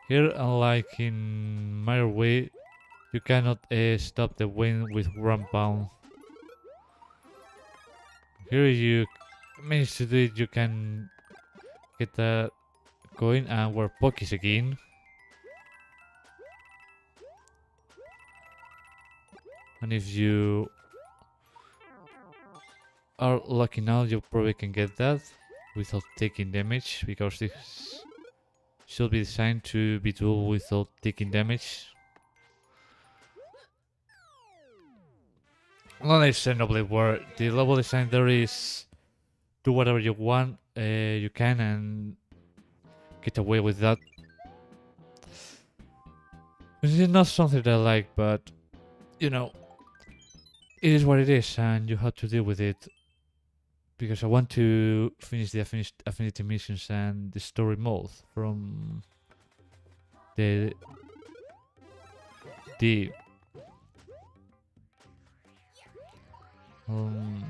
here, unlike in Mario Way, you cannot stop the wind with one pound. Here you manage to do it, you can get that going, and we're Pokis again. And if you are lucky now, you probably can get that without taking damage, because this should be designed to be doable without taking damage. Unlike Xenoblade, where the level design there is do whatever you want, you can, and get away with that. This is not something that I like, but you know, it is what it is, and you have to deal with it. Because I want to finish the Affinity missions and the story mode from the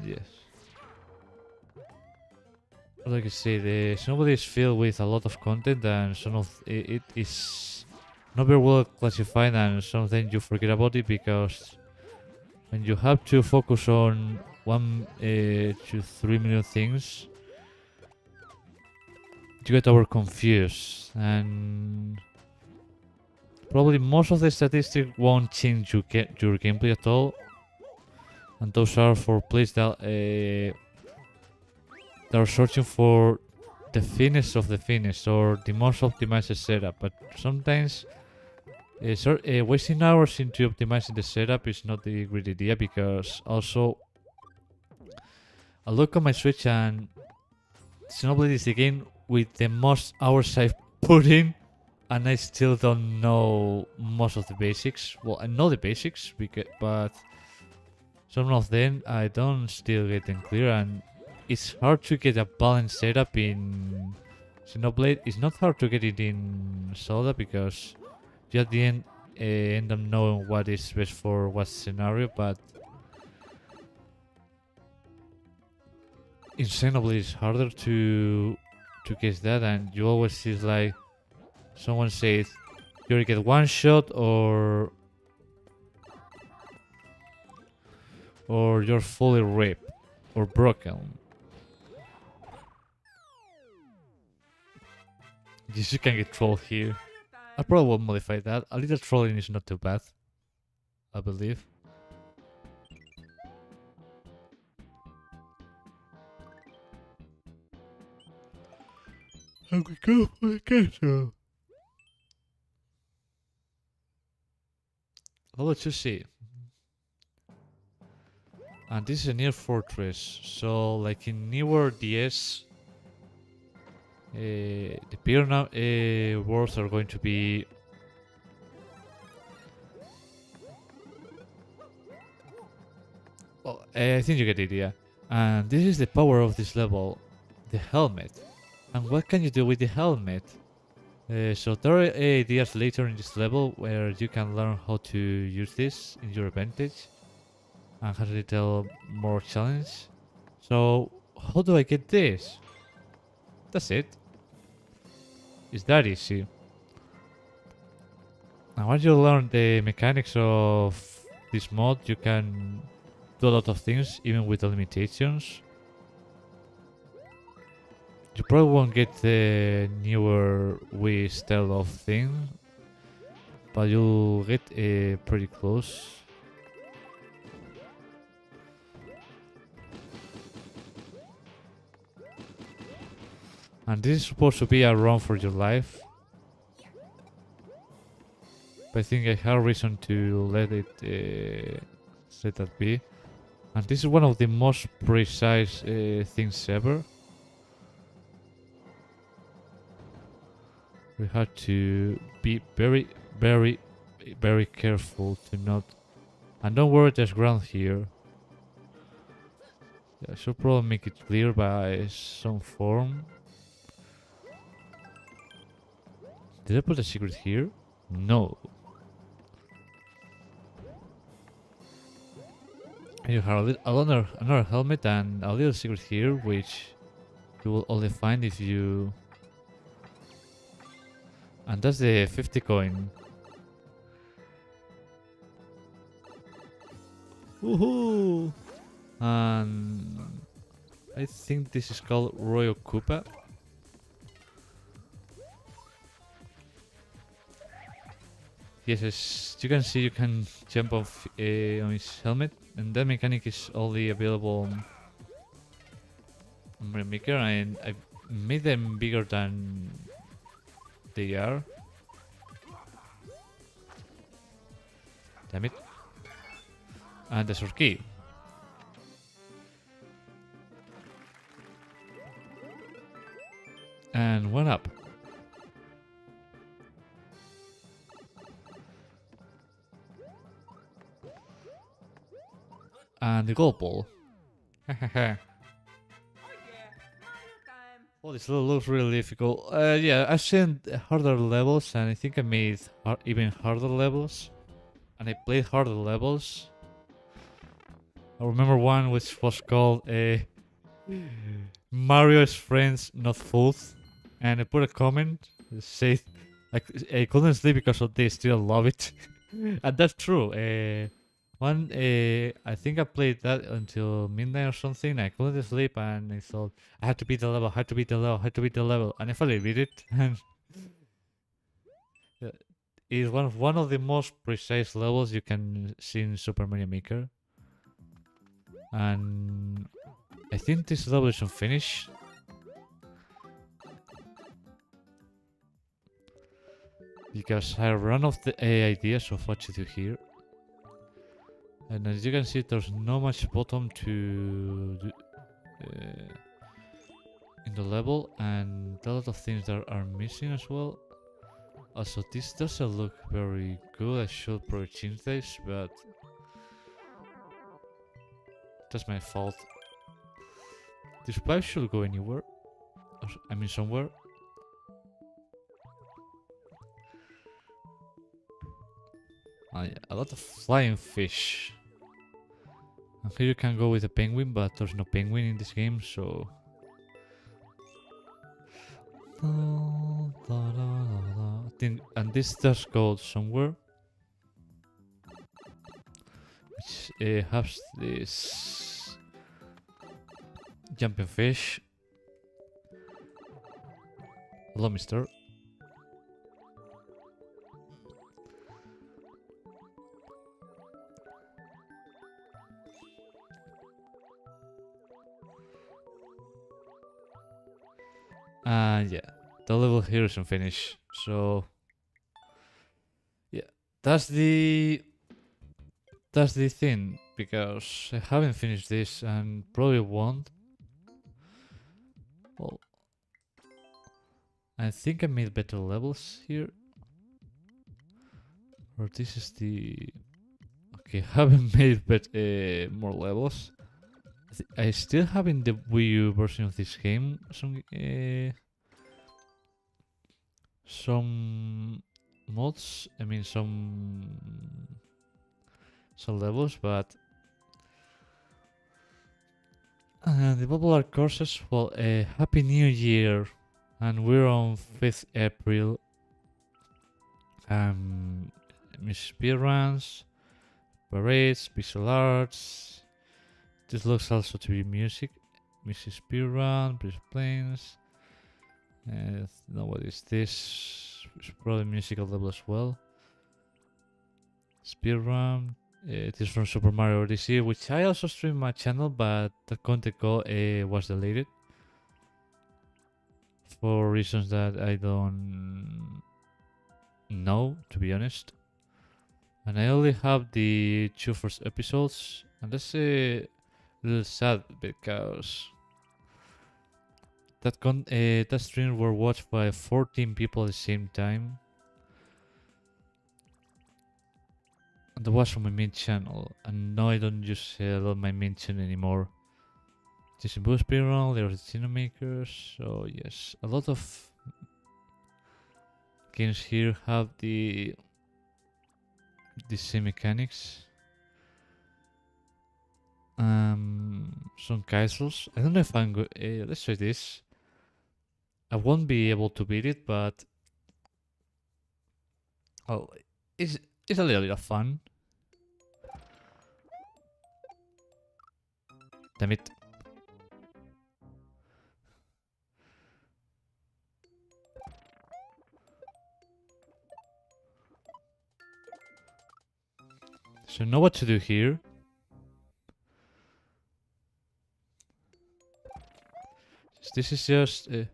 yes. Like I say, the Xenoblade is filled with a lot of content, and some of it is not very well classified, and sometimes you forget about it, because when you have to focus on 1 to 3 million things, you get over confused, and probably most of the statistics won't change your gameplay at all, and those are for players that are searching for the thinnest of the thinnest, or the most optimized setup. But sometimes wasting hours into optimizing the setup is not the great idea, because also I look at my Switch, and Xenoblade is the game with the most hours I've put in, and I still don't know most of the basics. Well, I know the basics, but some of them I don't still get them clear, and it's hard to get a balanced setup in Xenoblade. It's not hard to get it in Zelda, because you at the end up knowing what is best for what scenario, but in Xenoblade it's harder to guess that, and you always see like someone says you only get one shot, or you're fully ripped or broken. Yes, you can get trolled here. I probably will modify that. A little trolling is not too bad, I believe. And we go for the castle. I'll let you see. And this is a near fortress, so like in newer DS, the Pirna worlds are going to be. Well, I think you get the idea. And this is the power of this level, the helmet. And what can you do with the helmet? So there are ideas later in this level where you can learn how to use this in your advantage and have a little more challenge. So how do I get this? That's it. It's that easy. And once you learn the mechanics of this mod, you can do a lot of things even with the limitations. You probably won't get the newer Wii style of thing, but you'll get pretty close. And this is supposed to be a run for your life. But I think I have reason to let that be. And this is one of the most precise things ever. We had to be very, very, very careful to not... And don't worry, there's ground here. Yeah, I should probably make it clear by some form. Did I put a secret here? No. You have another helmet and a little secret here, which you will only find if you... And that's the 50 coin. Woohoo! And I think this is called Royal Koopa. Yes, as you can see, you can jump off on his helmet, and that mechanic is only available on Mario Maker, and I made them bigger than they are. Damn it. And the sword key. And one up. And the gold ball. Oh, this level looks really difficult. Yeah, I've seen harder levels, and I think I made even harder levels. And I played harder levels. I remember one which was called Mario's Friends Not Fools. And I put a comment that said I couldn't sleep because they still love it. And that's true. I think I played that until midnight or something. I couldn't sleep and I thought I had to beat the level, had to beat the level, had to beat the level. And I finally beat it. And it's one of the most precise levels you can see in Super Mario Maker. And I think this level is unfinished. Because I ran off the ideas of what to do here. And as you can see, there's not much bottom to do in the level, and a lot of things that are missing as well. Also, this doesn't look very good. I should probably change this, but that's my fault. This pipe should go anywhere. I mean, somewhere. Yeah, a lot of flying fish. And here you can go with a penguin, but there's no penguin in this game, so... And this does go somewhere. Which has this... jumping fish. Hello, mister. Yeah, the level here isn't finished, so yeah, that's the that's the thing, because I haven't finished this and probably won't. Well, I think I made better levels here. Or this is the... Okay, haven't made more levels. I still have in the Wii U version of this game some mods. I mean some levels, but the popular courses. Well, Happy New Year, and we're on 5th April. Speedruns, parades, pixel arts. This looks also to be music. Mrs. Speedrun, Bridge Planes. No, what is this? It's probably musical level as well. Speedrun. It is from Super Mario Odyssey, which I also streamed my channel, but the content was deleted for reasons that I don't know, to be honest. And I only have the 2 first episodes, and that's a little sad because that stream were watched by 14 people at the same time. And that was from my main channel, and now I don't use a lot my main channel anymore. This is Boost Speedrun, there are the Cinemakers, so yes, a lot of games here have the same mechanics. Some castles. I don't know if I'm good. Let's try this. I won't be able to beat it, but oh, it's a little bit of fun. Damn it. So know what to do here. This is just this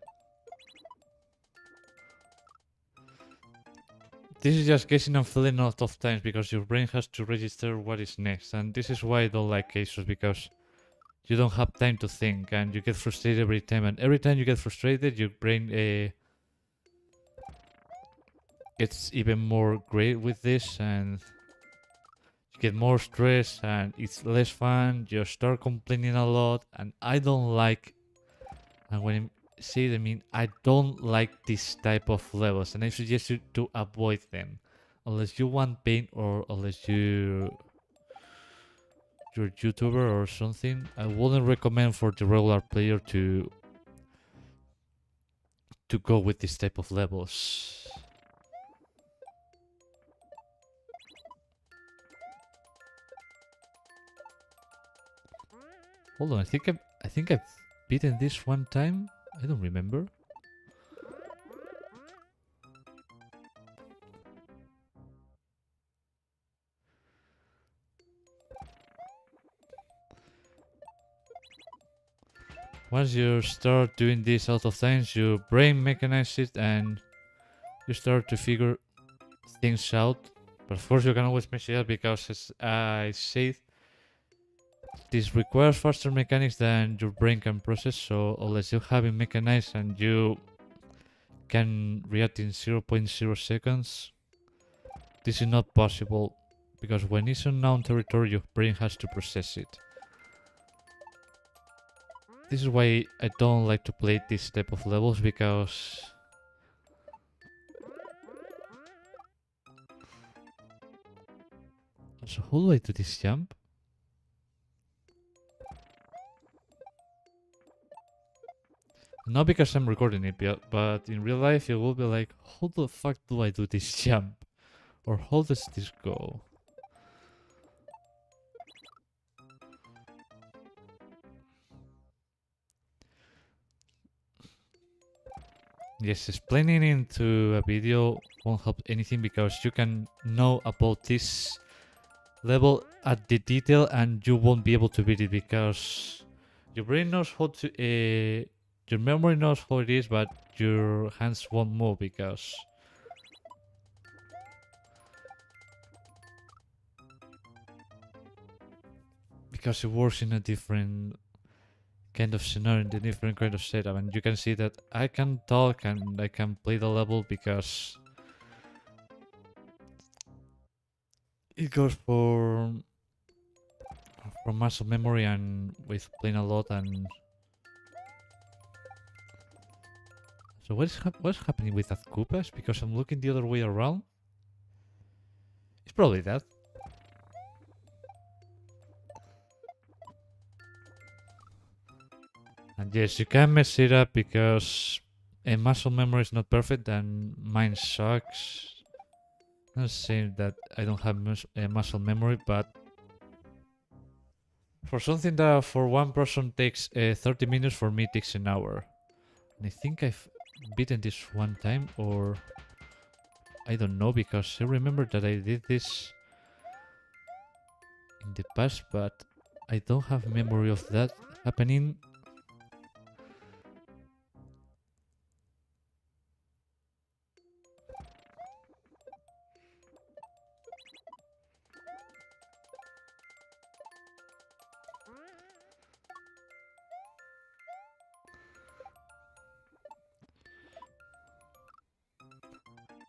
is just guessing and filling out of times because your brain has to register what is next, and this is why I don't like cases, because you don't have time to think and you get frustrated every time, and every time you get frustrated your brain gets even more great with this, and you get more stress and it's less fun. You start complaining a lot, and I don't like, and when I say it, I mean I don't like this type of levels, and I suggest you to avoid them unless you want pain or unless you're a YouTuber or something. I wouldn't recommend for the regular player to go with this type of levels. Hold on, I think I've beaten this one time. I don't remember. Once you start doing this out of times, your brain mechanizes it and you start to figure things out. But of course you can always mess it up because, as I said, this requires faster mechanics than your brain can process, so unless you have it mechanized and you can react in 0.0 seconds, this is not possible, because when it's unknown territory your brain has to process it. This is why I don't like to play this type of levels, because so how do I do this jump? Not because I'm recording it, but in real life it will be like, how the fuck do I do this jump? Or how does this go? Yes, explaining into a video won't help anything, because you can know about this level at the detail and you won't be able to beat it, because your brain knows how to your memory knows how it is, but your hands won't move because because it works in a different kind of scenario, in a different kind of setup, and you can see that I can talk and I can play the level because it goes for muscle memory and with playing a lot. And so what's happening with that Koopas? Because I'm looking the other way around. It's probably that. And yes, you can mess it up because a muscle memory is not perfect and mine sucks. I'm not saying that I don't have a muscle memory, but for something that for one person takes 30 minutes, for me takes an hour. And I think I've beaten this one time, or I don't know, because I remember that I did this in the past, but I don't have memory of that happening.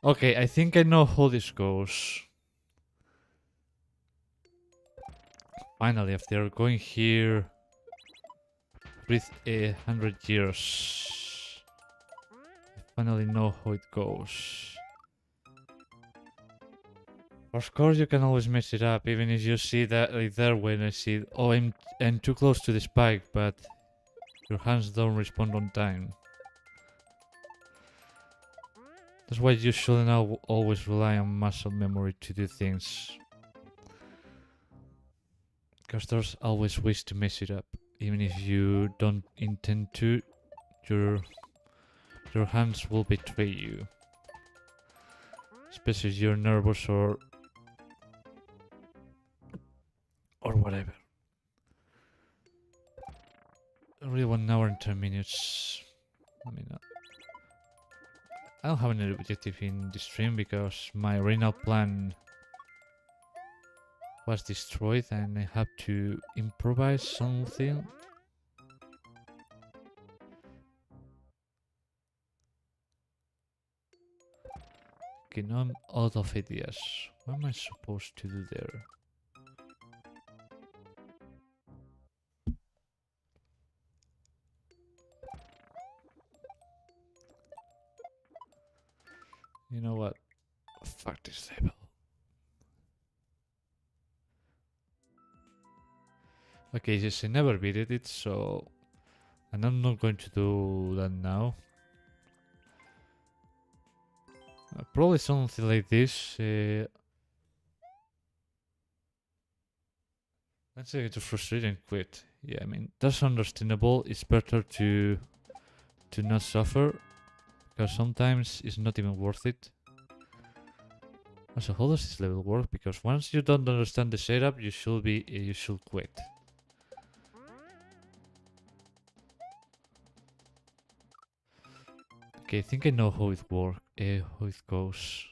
Okay, I think I know how this goes. Finally, after going here with 100 years, I finally know how it goes. Of course, you can always mess it up, even if you see that like there when I see, oh, I'm too close to the spike, but your hands don't respond on time. That's why you shouldn't always rely on muscle memory to do things. Because there's always ways to mess it up. Even if you don't intend to, your hands will betray you. Especially if you're nervous or whatever. Only 1 hour and 10 minutes. I mean, I don't have any objective in the stream because my renal plan was destroyed and I have to improvise something. Okay, now I'm out of ideas. What am I supposed to do there? You know what? Fuck this table. Okay, yes, I never beat it, so... And I'm not going to do that now. Probably something like this. Let's say it's frustrating and quit. Yeah, I mean, that's understandable. It's better to not suffer. Because sometimes it's not even worth it. Also, how does this level work? Because once you don't understand the setup, you should quit. Okay, I think I know how it goes.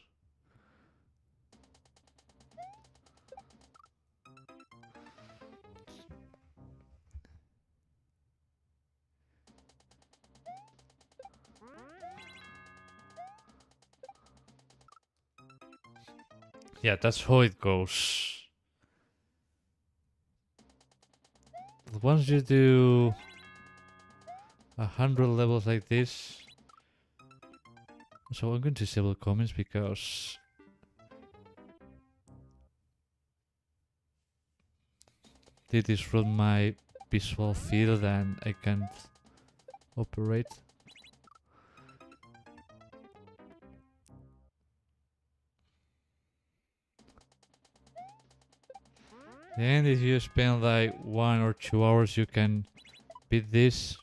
Yeah, that's how it goes. Once you do 100 levels like this, so I'm going to disable comments because they disrupt my visual field and I can't operate. And if you spend like 1 or 2 hours, you can beat this.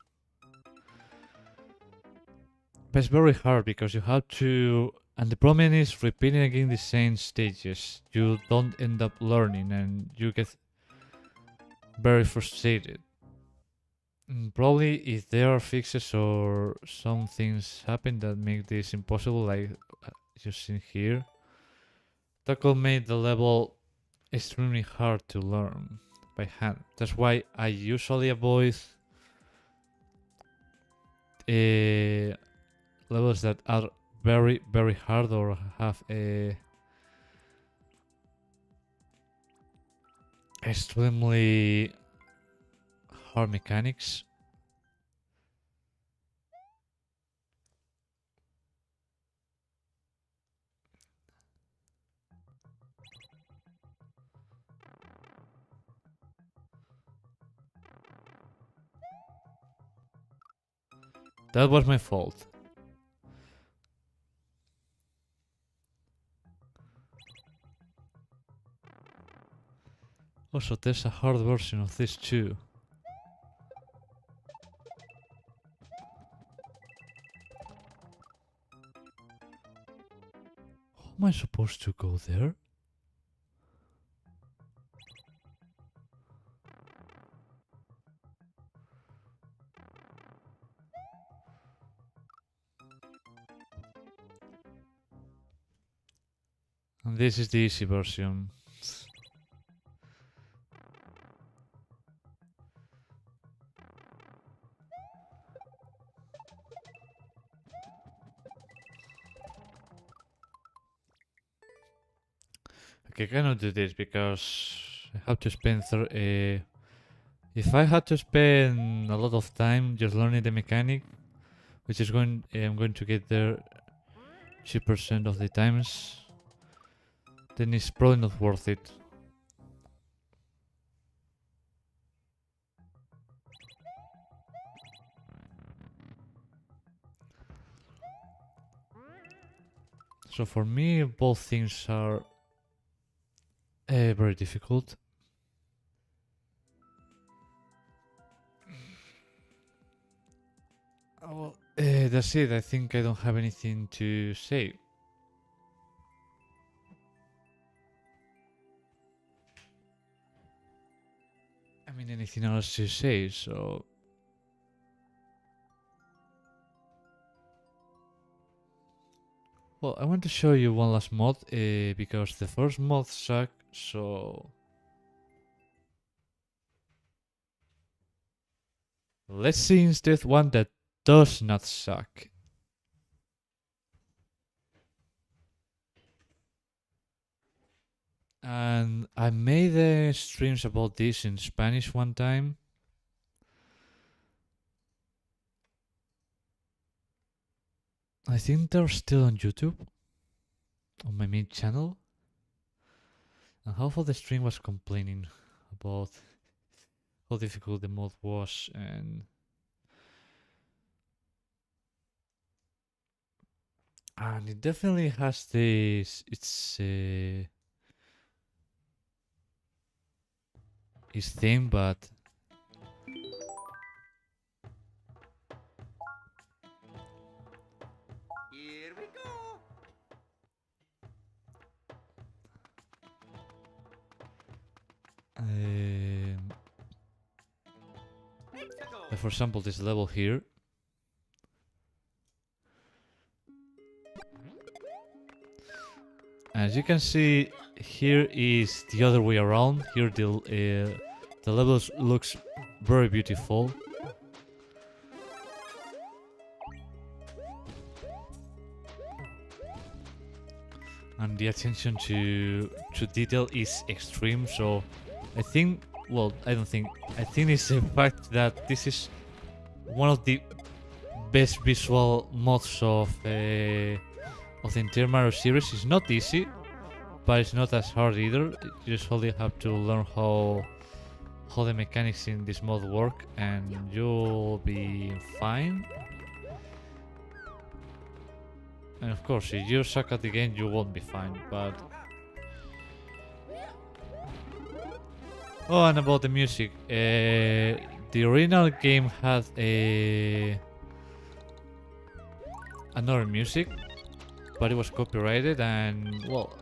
But it's very hard because you have to... And the problem is repeating again the same stages. You don't end up learning and you get very frustrated. And probably if there are fixes or some things happen that make this impossible, like you see here, that could make the level extremely hard to learn. by hand. That's why I usually avoid levels that are very, very hard or have a extremely hard mechanics. That was my fault. Also, there's a hard version of this too. How am I supposed to go there? And this is the easy version. Okay, I cannot do this because I have to spend. If I had to spend a lot of time just learning the mechanic, which is I'm going to get there 2% of the times, then it's probably not worth it. So for me, both things are very difficult. Oh, that's it. I think I don't have anything to say. I mean, anything else to say, so... Well, I want to show you one last mod, because the first mod sucked, so... Let's see instead one that does not suck. And I made streams about this in Spanish one time. I think they're still on YouTube, on my main channel. And half of the stream was complaining about how difficult the mod was, and it definitely has its thing, but Here we go. like for example, this level here. As you can see, here is the other way around. Here the levels looks very beautiful. And the attention to detail is extreme, so I think, well, I don't think, I think it's the fact that this is one of the best visual mods of the entire Mario series. It's not easy, but it's not as hard either. You just only have to learn how the mechanics in this mod work, and you'll be fine. And of course, if you suck at the game, you won't be fine, but... Oh, and about the music. The original game had another music, but it was copyrighted, and, well,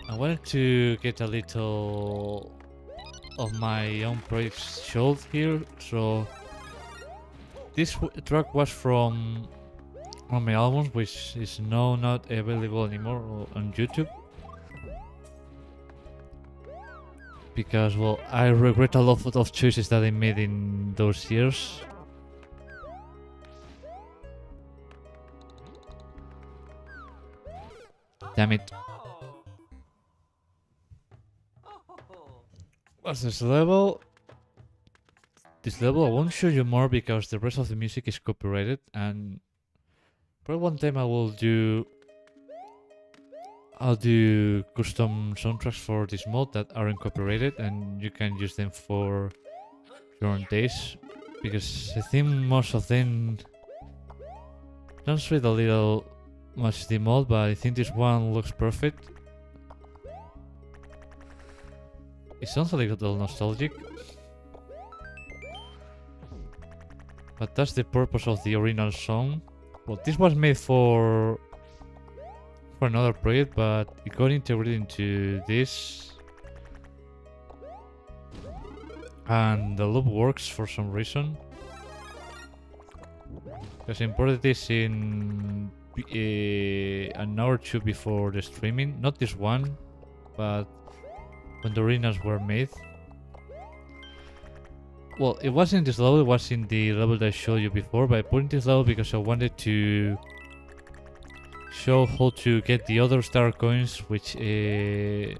I wanted to get a little of my own projects showed here, so this track was from one of my albums, which is now not available anymore on YouTube. because, well, I regret a lot of choices that I made in those years. Damn it. What's this level? This level I won't show you more because the rest of the music is copyrighted, and probably one time I'll do custom soundtracks for this mode that aren't copyrighted, and you can use them for your own days, because I think most of them translate a little much the mode, but I think this one looks perfect. It sounds a little nostalgic, but that's the purpose of the original song. Well, this was made for another project, but it got integrated into this, and the loop works for some reason. Because I imported this in an hour or two before the streaming. Not this one, but when the arenas were made. Well, it wasn't in this level, it was in the level that I showed you before, but I put in this level because I wanted to show how to get the other star coins, which the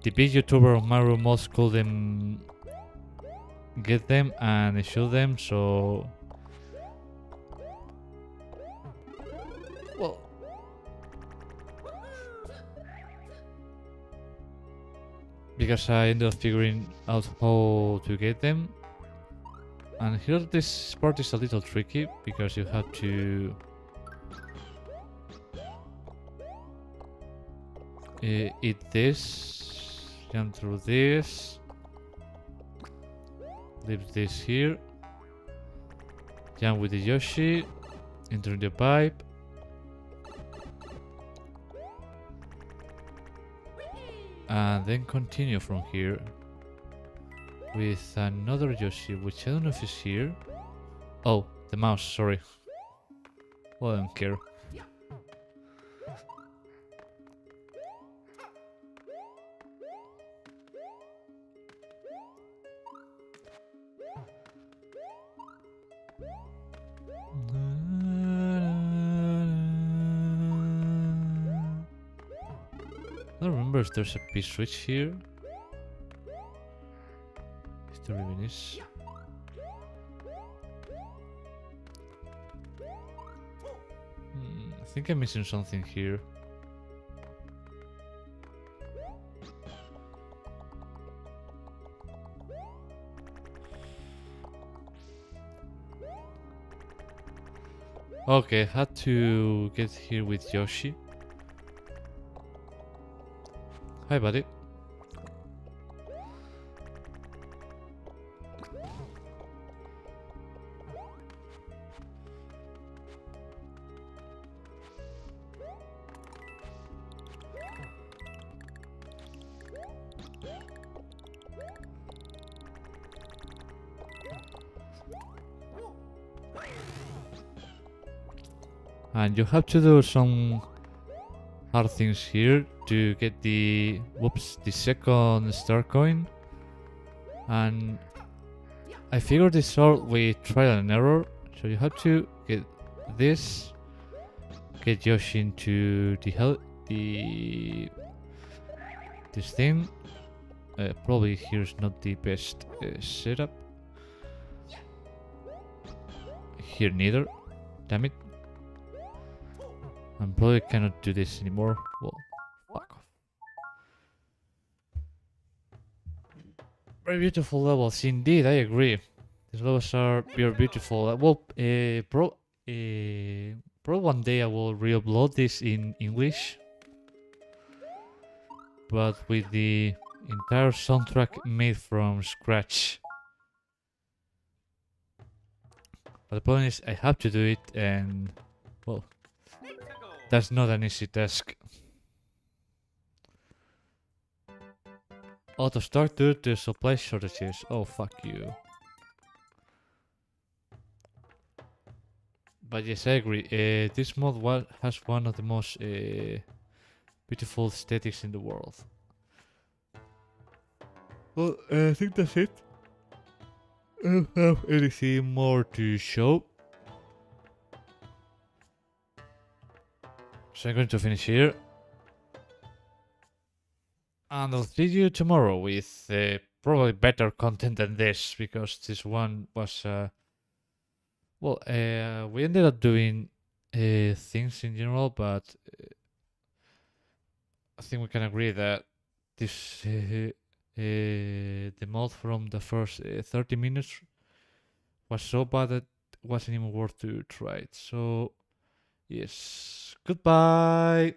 big YouTuber of Mario Mods called them, get them, and I showed them, so... Well... Because I ended up figuring out how to get them. And here this part is a little tricky, because you have to... eat this, jump through this, leave this here, jump with the Yoshi, enter the pipe, and then continue from here with another Yoshi, which I don't know if it's here. Oh, the mouse, sorry. Well, I don't care. I don't remember if there's a P-switch here. If there even is. I think I'm missing something here. Okay, had to get here with Yoshi. Hi, buddy. And you have to do some hard things here to get the second star coin. And I figured this out with trial and error. So you have to get this, get Yoshi into this thing. Probably here's not the best setup. Here neither. Damn it. I probably cannot do this anymore. Well, fuck off. Very beautiful levels, indeed. I agree. These levels are very beautiful. Well, probably one day I will re-upload this in English, but with the entire soundtrack made from scratch. But the problem is I have to do it, and well, that's not an easy task. Auto start due to supply shortages. Oh, fuck you. But yes, I agree. This mod has one of the most beautiful aesthetics in the world. Well, I think that's it. I don't have anything more to show. So I'm going to finish here. And I'll see you tomorrow with probably better content than this, because this one was we ended up doing things in general, but I think we can agree that this the mod from the first 30 minutes was so bad that it wasn't even worth to try it. So yes, goodbye.